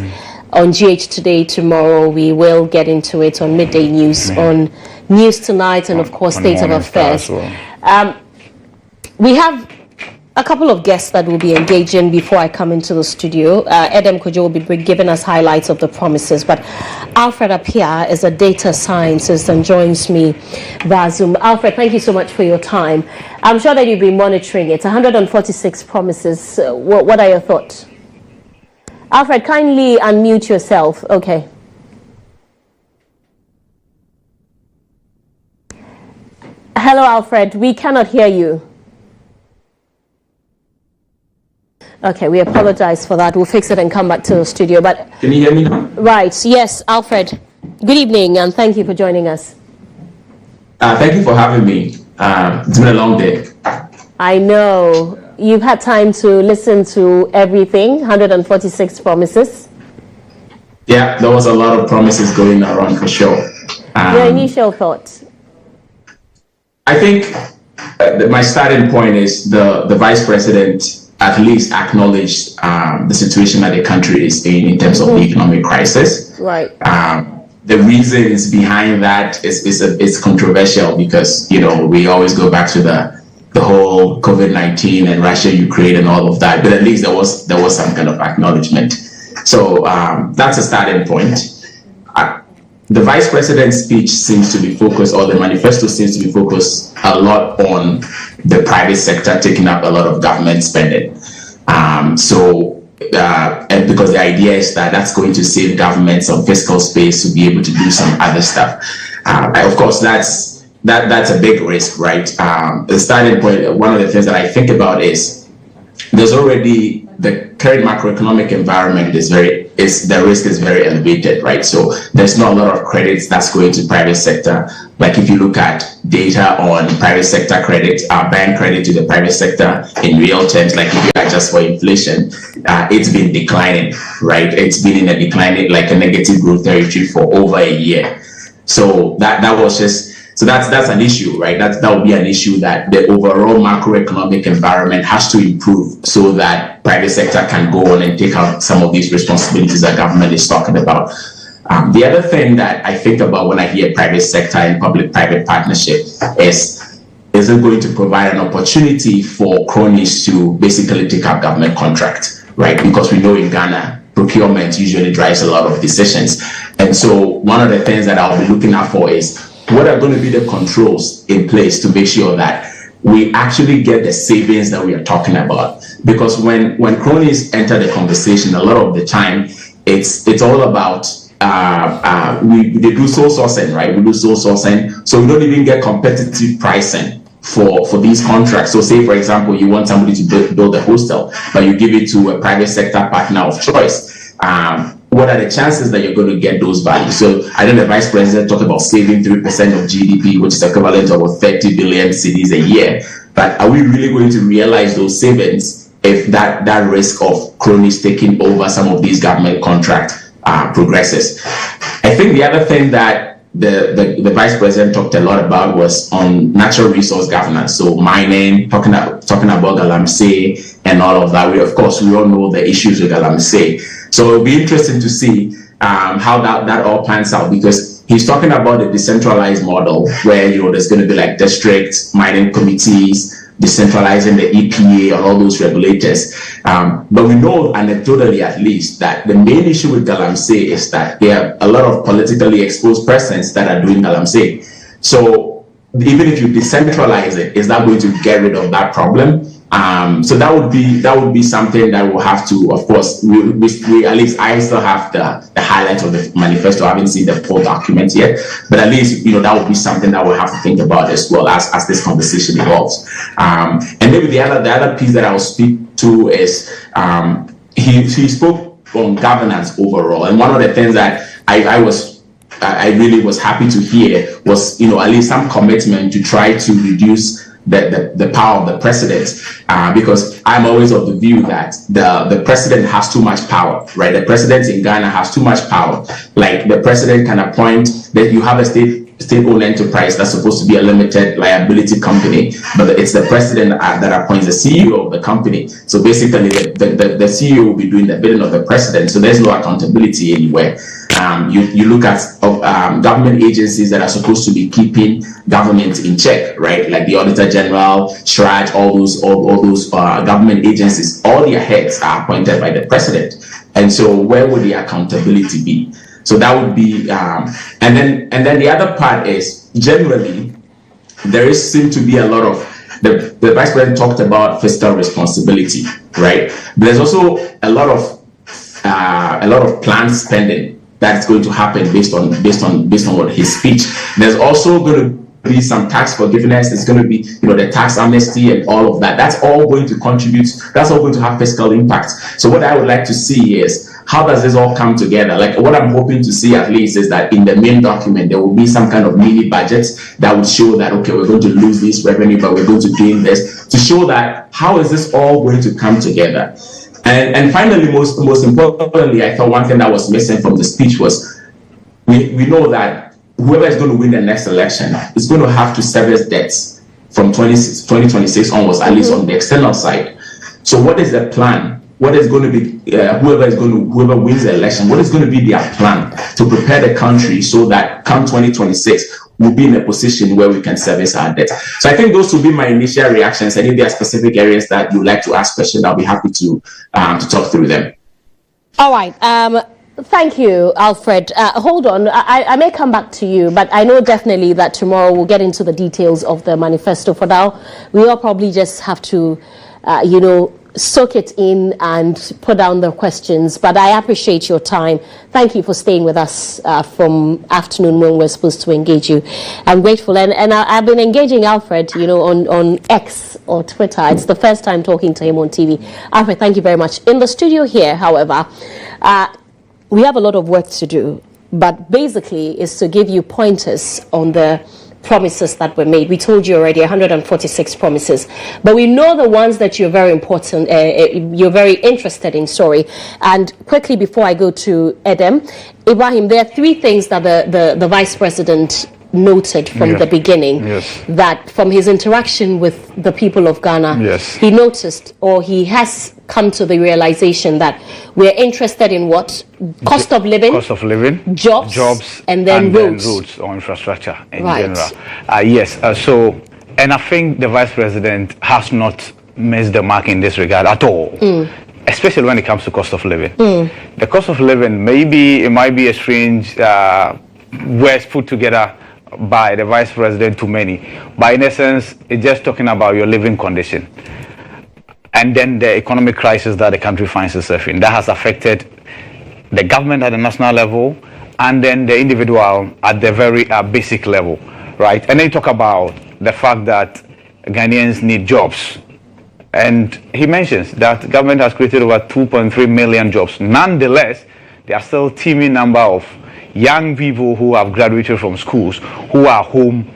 On GH Today tomorrow, we will get into it on Midday News, on News Tonight, and of course, State of Affairs. We have a couple of guests that will be engaging before I come into the studio. Edem Kojo will be giving us highlights of the promises, but Alfred Apia is a data scientist and joins me via Zoom. Alfred, thank you so much for your time. I'm sure that you've been monitoring it. 146 promises. What are your thoughts? Alfred, kindly unmute yourself. Okay. Hello, Alfred. We cannot hear you. Okay, we apologize for that. We'll fix it and come back to the studio. But can you hear me now? Right. Yes, Alfred. Good evening, and thank you for joining us. Thank you for having me. It's been a long day. I know. You've had time to listen to everything, 146 promises. Yeah, there was a lot of promises going around for sure. Your initial thoughts? I think my starting point is the Vice President at least acknowledged the situation that the country is in terms of the economic crisis. Right. The reasons behind that is controversial because, you know, we always go back to the whole COVID-19 and Russia, Ukraine and all of that, but at least there was some kind of acknowledgement. So that's a starting point. The Vice President's speech seems to be focused, or the manifesto seems to be focused a lot on the private sector taking up a lot of government spending. And because the idea is that that's going to save government some fiscal space to be able to do some other stuff. Of course, that's a big risk, right? The starting point, one of the things that I think about is there's already the current macroeconomic environment the risk is very elevated, right? So there's not a lot of credits that's going to private sector. Like if you look at data on private sector credit, bank credit to the private sector in real terms, like if you adjust for inflation, it's been declining, right? It's been in a declining, like a negative growth territory for over a year. So that was just. So that's an issue, right? That would be an issue that the overall macroeconomic environment has to improve so that private sector can go on and take out some of these responsibilities that government is talking about. The other thing that I think about when I hear private sector and public-private partnership is it going to provide an opportunity for cronies to basically take up government contracts, right? Because we know in Ghana, procurement usually drives a lot of decisions. And so one of the things that I'll be looking out for is what are going to be the controls in place to make sure that we actually get the savings that we are talking about? Because when cronies enter the conversation, a lot of the time it's all about they do sole sourcing, right? We do sole sourcing, so we don't even get competitive pricing for these contracts. So say, for example, you want somebody to build a hostel, but you give it to a private sector partner of choice. What are the chances that you're going to get those values? So I know the Vice President talked about saving 3% of GDP, which is equivalent to about 30 billion cedis a year. But are we really going to realize those savings if that risk of cronies taking over some of these government contracts progresses? I think the other thing that the Vice President talked a lot about was on natural resource governance. So mining, talking about Galamsey and all of that. We all know the issues with Galamsey. So it'll be interesting to see how that all pans out, because he's talking about the decentralized model where, you know, there's going to be like district mining committees, decentralizing the EPA and all those regulators. But we know anecdotally at least that the main issue with Galamsey is that there are a lot of politically exposed persons that are doing Galamsey. So even if you decentralize it, is that going to get rid of that problem? So that would be something that we'll have to, of course, we at least I still have the highlights of the manifesto. I haven't seen the full document yet, but at least, you know, that would be something that we'll have to think about as well as this conversation evolves. And maybe the other piece that I'll speak to is he spoke on governance overall, and one of the things that I really was happy to hear was, you know, at least some commitment to try to reduce the power of the president, because I'm always of the view that the president has too much power, right? The president in Ghana has too much power. Like the president can appoint that you have a state-owned enterprise that's supposed to be a limited liability company, but it's the president that appoints the CEO of the company. So basically, the CEO will be doing the bidding of the president. So there's no accountability anywhere. you look at government agencies that are supposed to be keeping government in check, right? Like the Auditor General, SHRAJ, all those government agencies, all their heads are appointed by the president. And so where would the accountability be? So that would be, and then the other part is generally there seem to be a lot of the vice president talked about fiscal responsibility, right? But there's also a lot of planned spending that's going to happen based on what his speech. There's also going to be some tax forgiveness. There's going to be the tax amnesty and all of that. That's all going to contribute. That's all going to have fiscal impact. So what I would like to see is, how does this all come together? Like what I'm hoping to see at least is that in the main document, there will be some kind of mini budget that would show that, okay, we're going to lose this revenue, but we're going to gain this, to show that how is this all going to come together? And finally, most importantly, I thought one thing that was missing from the speech was we know that whoever is going to win the next election is going to have to service debts from 2026 onwards, at least on the external side. So what is the plan? What is going to be whoever wins the election? What is going to be their plan to prepare the country so that come 2026 we'll be in a position where we can service our debt? So I think those will be my initial reactions. And if there are specific areas that you'd like to ask questions, I'll be happy to talk through them. All right. Thank you, Alfred. Hold on. I may come back to you, but I know definitely that tomorrow we'll get into the details of the manifesto. For now, we all probably just have to, soak it in and put down the questions. But I appreciate your time. Thank you for staying with us from afternoon when we're supposed to engage you. I'm grateful. And I've been engaging Alfred, on X or Twitter. It's the first time talking to him on TV. Alfred, thank you very much. In the studio here, however, we have a lot of work to do. But basically, is to give you pointers on the promises that were made. We told you already 146 promises, but we know the ones that you're very important, you're very interested in. And quickly before I go to Edem, Ibrahim, there are three things that the vice president noted from the beginning, that from his interaction with the people of Ghana, he noticed, or he has come to the realization that we're interested in what? Cost of living, jobs, and then roads or infrastructure in general. And I think the vice president has not missed the mark in this regard at all, especially when it comes to cost of living. The cost of living, maybe it might be a strange words put together by the vice president to many, but in essence, it's just talking about your living condition. And then the economic crisis that the country finds itself in, that has affected the government at the national level, and then the individual at the very basic level, right? And then you talk about the fact that Ghanaians need jobs. And he mentions that government has created over 2.3 million jobs. Nonetheless, there are still a teeming number of young people who have graduated from schools who are home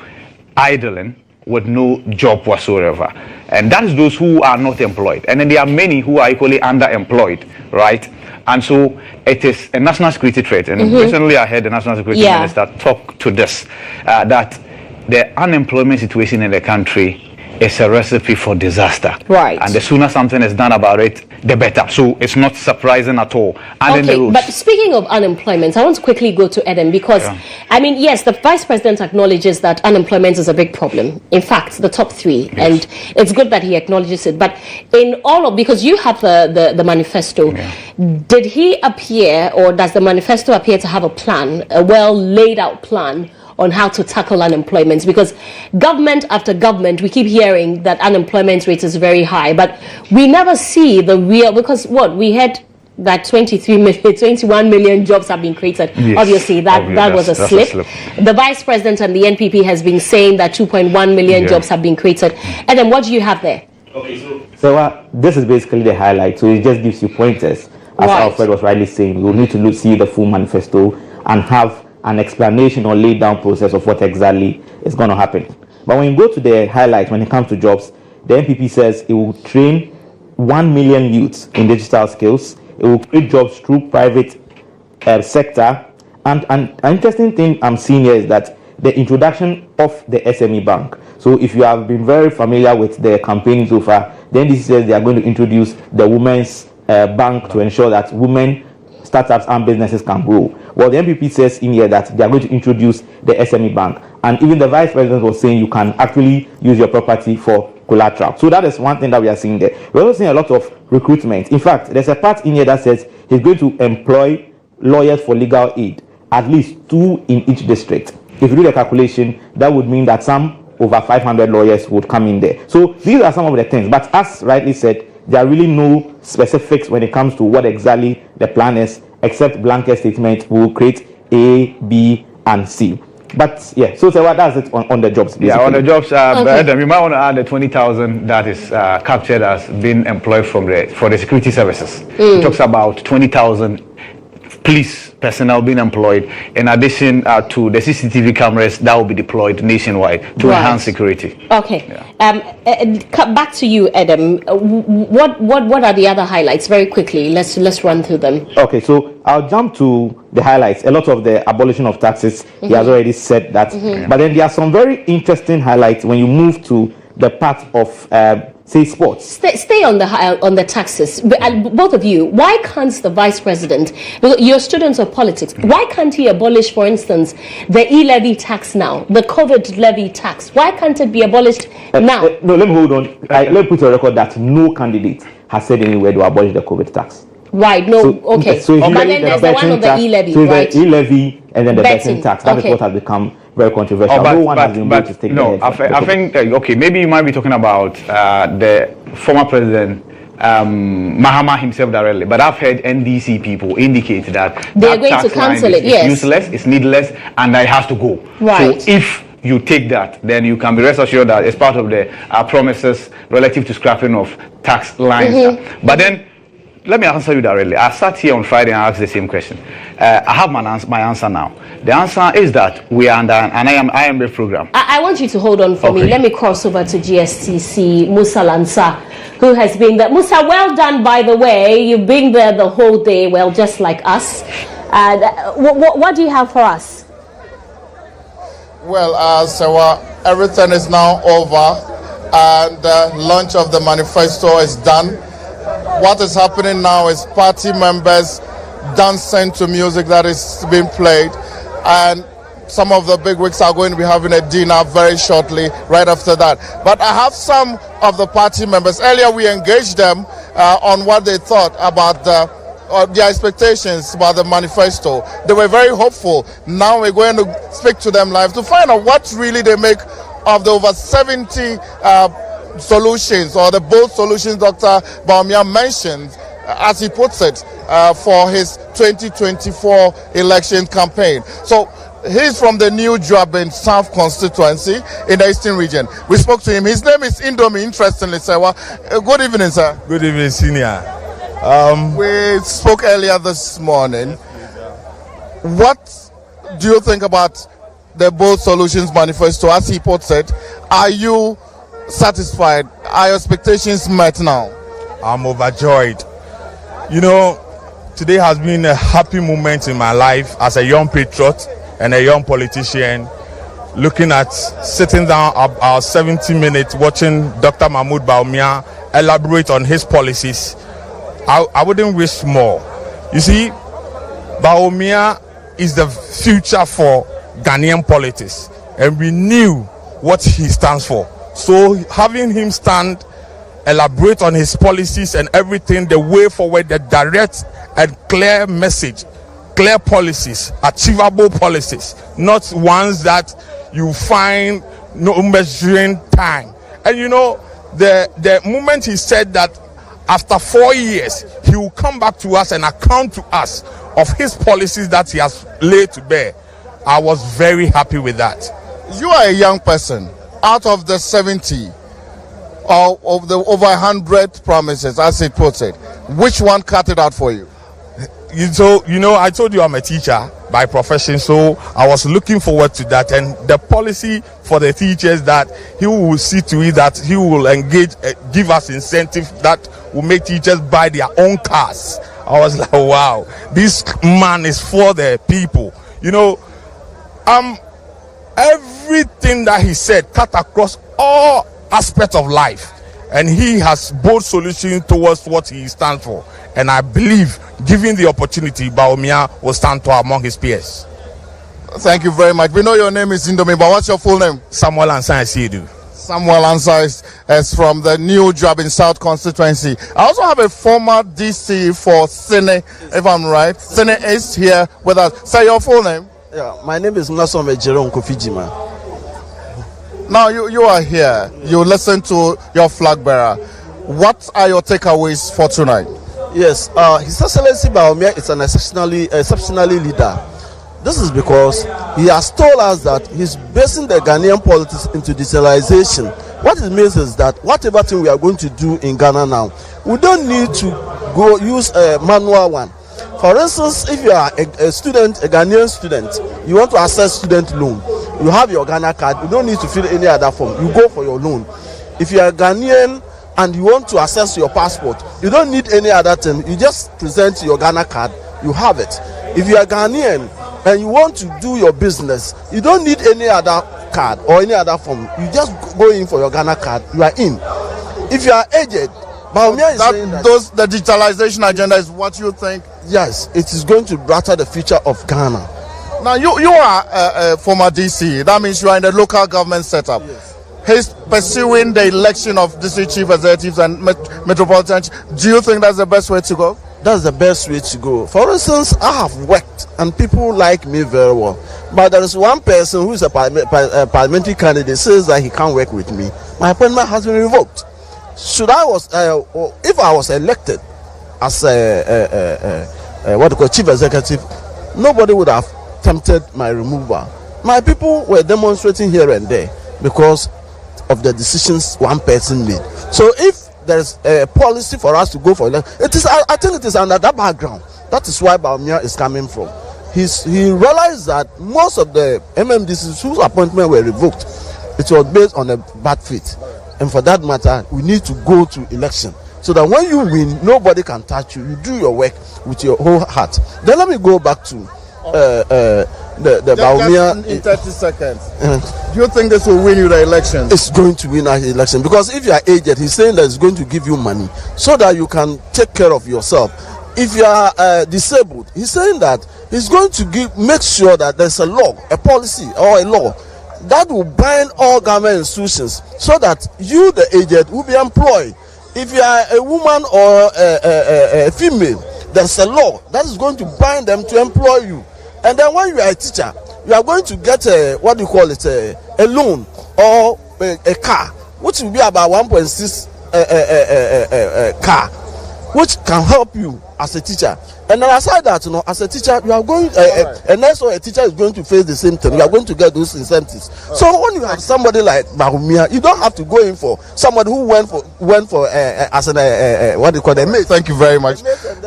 idling with no job whatsoever. And that is those who are not employed. And then there are many who are equally underemployed, right? And so it is a national security threat. And recently I heard the national security minister talk to this, that the unemployment situation in the country is a recipe for disaster. Right. And the sooner something is done about it, the better. So it's not surprising at all. And okay, but speaking of unemployment, I want to quickly go to Eden because, I mean, yes, the vice president acknowledges that unemployment is a big problem. In fact, the top three. And it's good that he acknowledges it. But in all of, because you have the manifesto, did he appear, or does the manifesto appear to have a plan, a well laid out plan on how to tackle unemployment? Because government after government, we keep hearing that unemployment rate is very high, but we never see the real, because what we had that 21 million jobs have been created. Obviously, that was a slip. The vice president and the NPP has been saying that 2.1 million jobs have been created. And then what do you have there? Okay, so this is basically the highlight. So it just gives you pointers. As Alfred was rightly saying, we'll need to see the full manifesto and have an explanation or laid down process of what exactly is going to happen. But when you go to the highlight, when it comes to jobs, the NPP says it will train 1 million youths in digital skills. It will create jobs through private sector. And an interesting thing I'm seeing here is that the introduction of the SME bank. So if you have been very familiar with the campaign so far, then this says they are going to introduce the women's bank to ensure that women, startups and businesses can grow. Well, the NPP says in here that they are going to introduce the SME bank. And even the vice president was saying you can actually use your property for collateral. So that is one thing that we are seeing there. We're also seeing a lot of recruitment. In fact, there's a part in here that says he's going to employ lawyers for legal aid, at least 2 in each district. If you do the calculation, that would mean that some over 500 lawyers would come in there. So these are some of the things. But as rightly said, there are really no specifics when it comes to what exactly the plan is, except blanket statement will create A, B, and C. But yeah, so what does it on the jobs? Basically? Yeah, on the jobs, Adam, you might want to add the 20,000 that is captured as being employed for the security services. It talks about 20,000 police personnel being employed in addition to the CCTV cameras that will be deployed nationwide to enhance security. Okay. Yeah. Back to you, Adam. What are the other highlights? Very quickly, let's run through them. Okay, so I'll jump to the highlights. A lot of the abolition of taxes, he has already said that. But then there are some very interesting highlights when you move to the part of say sports. Stay on the taxes. Both of you, why can't the vice president, you're students of politics, why can't he abolish, for instance, the e-levy tax now, the COVID levy tax? Why can't it be abolished now? No, let me hold on. Let me put a record that no candidate has said anywhere to abolish the COVID tax. Right, no, so, okay. So but then there's the one of the e-levy, so right? the e-levy and then the betting tax. That is what has become very controversial. No one has been able to take no, I think, okay, maybe you might be talking about the former president, Mahama himself directly, but I've heard NDC people indicate that they're going to cancel it, yes. It's useless, it's needless, and that it has to go. Right. So if you take that, then you can be rest assured that it's part of the promises relative to scrapping of tax lines. But then, let me answer you directly. I sat here on Friday and asked the same question. I have my answer now. The answer is that we are under an IMF program. I want you to hold on for me. Let me cross over to GSTC, Musa Lansa, who has been there. Musa, well done, by the way. You've been there the whole day, well, just like us. What do you have for us? Well, so everything is now over, and the launch of the manifesto is done. What is happening now is party members dancing to music that is being played, and some of the bigwigs are going to be having a dinner very shortly right after that. But I have some of the party members. Earlier we engaged them on what they thought about their expectations about the manifesto. They were very hopeful. Now we're going to speak to them live to find out what really they make of the over 70 solutions, or the bold solutions Dr. Bawumia mentioned, as he puts it, for his 2024 election campaign. So he's from the New Joabin South constituency in the Eastern region. We spoke to him. His name is Indomie, interestingly, sir. Good evening, sir. Good evening, senior. We spoke earlier this morning. What do you think about the bold solutions manifesto, as he puts it? Are you satisfied? Are your expectations met now? I'm overjoyed. You know, today has been a happy moment in my life as a young patriot and a young politician, looking at sitting down about 70 minutes watching Dr. Mahmoud Bawumia elaborate on his policies. I wouldn't wish more. You see, Bawumia is the future for Ghanaian politics, and we knew what he stands for. So having him stand, elaborate on his policies and everything, the way forward, the direct and clear message, clear policies, achievable policies, not ones that you find no measuring time. And you know, the moment he said that after 4 years, he will come back to us and account to us of his policies that he has laid to bear, I was very happy with that. You are a young person. Out of the 70 or of the over 100 promises, as it puts it, which one cut it out for you? So, you know, I told you I'm a teacher by profession, so I was looking forward to that. And the policy for the teachers, that he will see to it that he will engage, give us incentive that will make teachers buy their own cars. I was like, wow, this man is for the people. You know, everything that he said cut across all aspects of life, and he has bold solutions towards what he stands for. and I believe, given the opportunity, Bawumia will stand tall among his peers. Thank you very much. We know your name is Indomie, but what's your full name? Samuel Ansah Asiedu. Samuel Ansah is from the new job in South Constituency. I also have a former DC for Sene, if I'm right. Sene is here with us. Say your full name. Yeah, my name is Nasome GHOne Kofijima. Now you are here. You listen to your flag bearer. What are your takeaways for tonight? Yes, His Excellency Bawumia is an exceptionally leader. This is because he has told us that he's basing the Ghanaian politics into decentralization. What it means is that whatever thing we are going to do in Ghana now, we don't need to go use a manual one. For instance, if you are a student, a Ghanaian student, you want to access student loan, you have your Ghana card, you don't need to fill any other form, you go for your loan. If you are a Ghanaian and you want to access your passport, you don't need any other thing, you just present your Ghana card, you have it. If you are Ghanaian and you want to do your business, you don't need any other card or any other form, you just go in for your Ghana card, you are in. If you are aged, Bawumia is saying that the digitalization agenda is what you think? Yes, it is going to better the future of Ghana. Now you are a former DC, that means you are in the local government setup. Yes. He's pursuing the election of DC chief executives and metropolitan. Do you think that's the best way to go? That's the best way to go. For instance, I have worked and people like me very well. But there is one person who is a parliamentary candidate says that he can't work with me. My appointment has been revoked. If I was elected as chief executive, nobody would have tempted my removal. My people were demonstrating here and there because of the decisions one person made. So if there's a policy for us to go for election, I think it is under that background. That is why Bawumia is coming from. He realized that most of the MMDCs whose appointment were revoked, it was based on a bad faith. And for that matter, we need to go to election so that when you win, nobody can touch you. You do your work with your whole heart. Then let me go back to the Bawumia. In 30 seconds. Do you think this will win you the election? It's going to win an election because if you are aged, he's saying that it's going to give you money so that you can take care of yourself. If you are disabled, he's saying that he's going to make sure that there's a law, a policy or a law that will bind all government institutions so that you, the aged, will be employed. If you are a woman or a female, there's a law that is going to bind them to employ you. And then when you are a teacher, you are going to get a loan or a car, which will be about 1.6 car, which can help you as a teacher. And then aside that, as a teacher, you are going, a nurse or a teacher is going to face the same thing. You are going to get those incentives. So when you have somebody like Bawumia, you don't have to go in for somebody who went for as a mate. Thank you very much.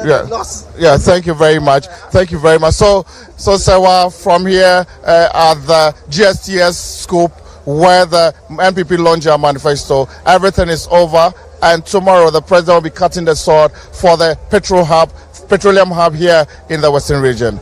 Yeah, thank you very much. Thank you very much. So Sewa, from here at the GSTS scoop, where the NPP launched their manifesto, everything is over. And tomorrow the president will be cutting the sword for the petroleum hub here in the Western region.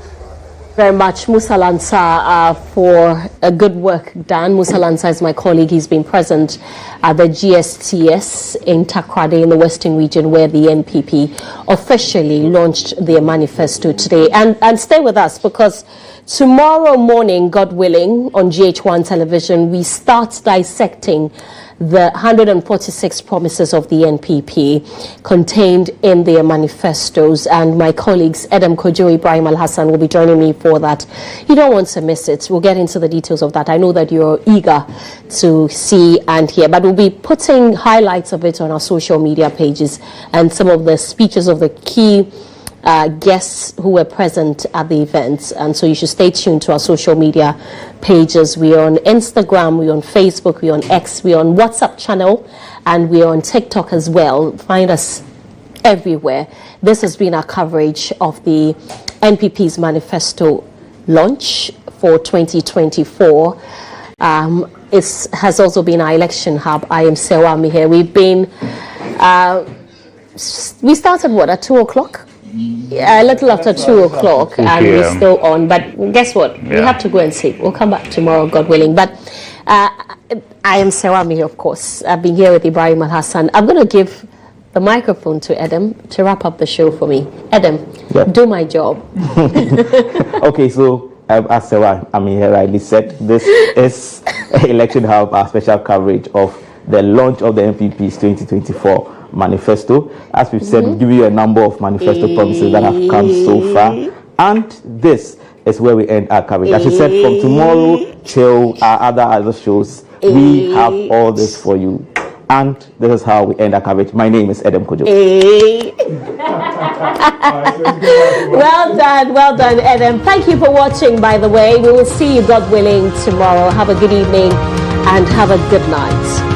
Very much, Musa Lansah, for a good work done. Musa Lansah is my colleague. He's been present at the GSTS in Takoradi in the Western region, where the NPP officially launched their manifesto today. And stay with us, because tomorrow morning, God willing, on GHOne television, we start dissecting the 146 promises of the NPP contained in their manifestos, and my colleagues Edem Kojo, Ibrahim Al-Hassan will be joining me for that. You don't want to miss it. We'll get into the details of that. I know that you're eager to see and hear, but we'll be putting highlights of it on our social media pages and some of the speeches of the key guests who were present at the event. And so you should stay tuned to our social media pages. We're on Instagram, we're on Facebook, we're on X, we're on WhatsApp channel, and we're on TikTok as well. Find us everywhere. This has been our coverage of the NPP's manifesto launch for 2024. It has also been our election hub. I am Sewa here. We've been we started at 2 o'clock? Yeah, a little after 2 o'clock, and we're still on. But guess what? We have to go and sleep. We'll come back tomorrow, God willing. But I am Sewami, of course. I've been here with Ibrahim Al-Hassan. I'm going to give the microphone to Adam to wrap up the show for me. Adam, do my job. Okay, so as Sarah rightly said, this is Election Hub, our special coverage of the launch of the NPP's 2024 manifesto. As we've said, we've given you a number of manifesto promises that have come so far, and this is where we end our coverage. As we said, from tomorrow till our other shows, we have all this for you. And this is how we end our coverage. My name is Adam Kojo. Well done, Adam. Thank you for watching, by the way. We will see you, God willing, tomorrow. Have a good evening and have a good night.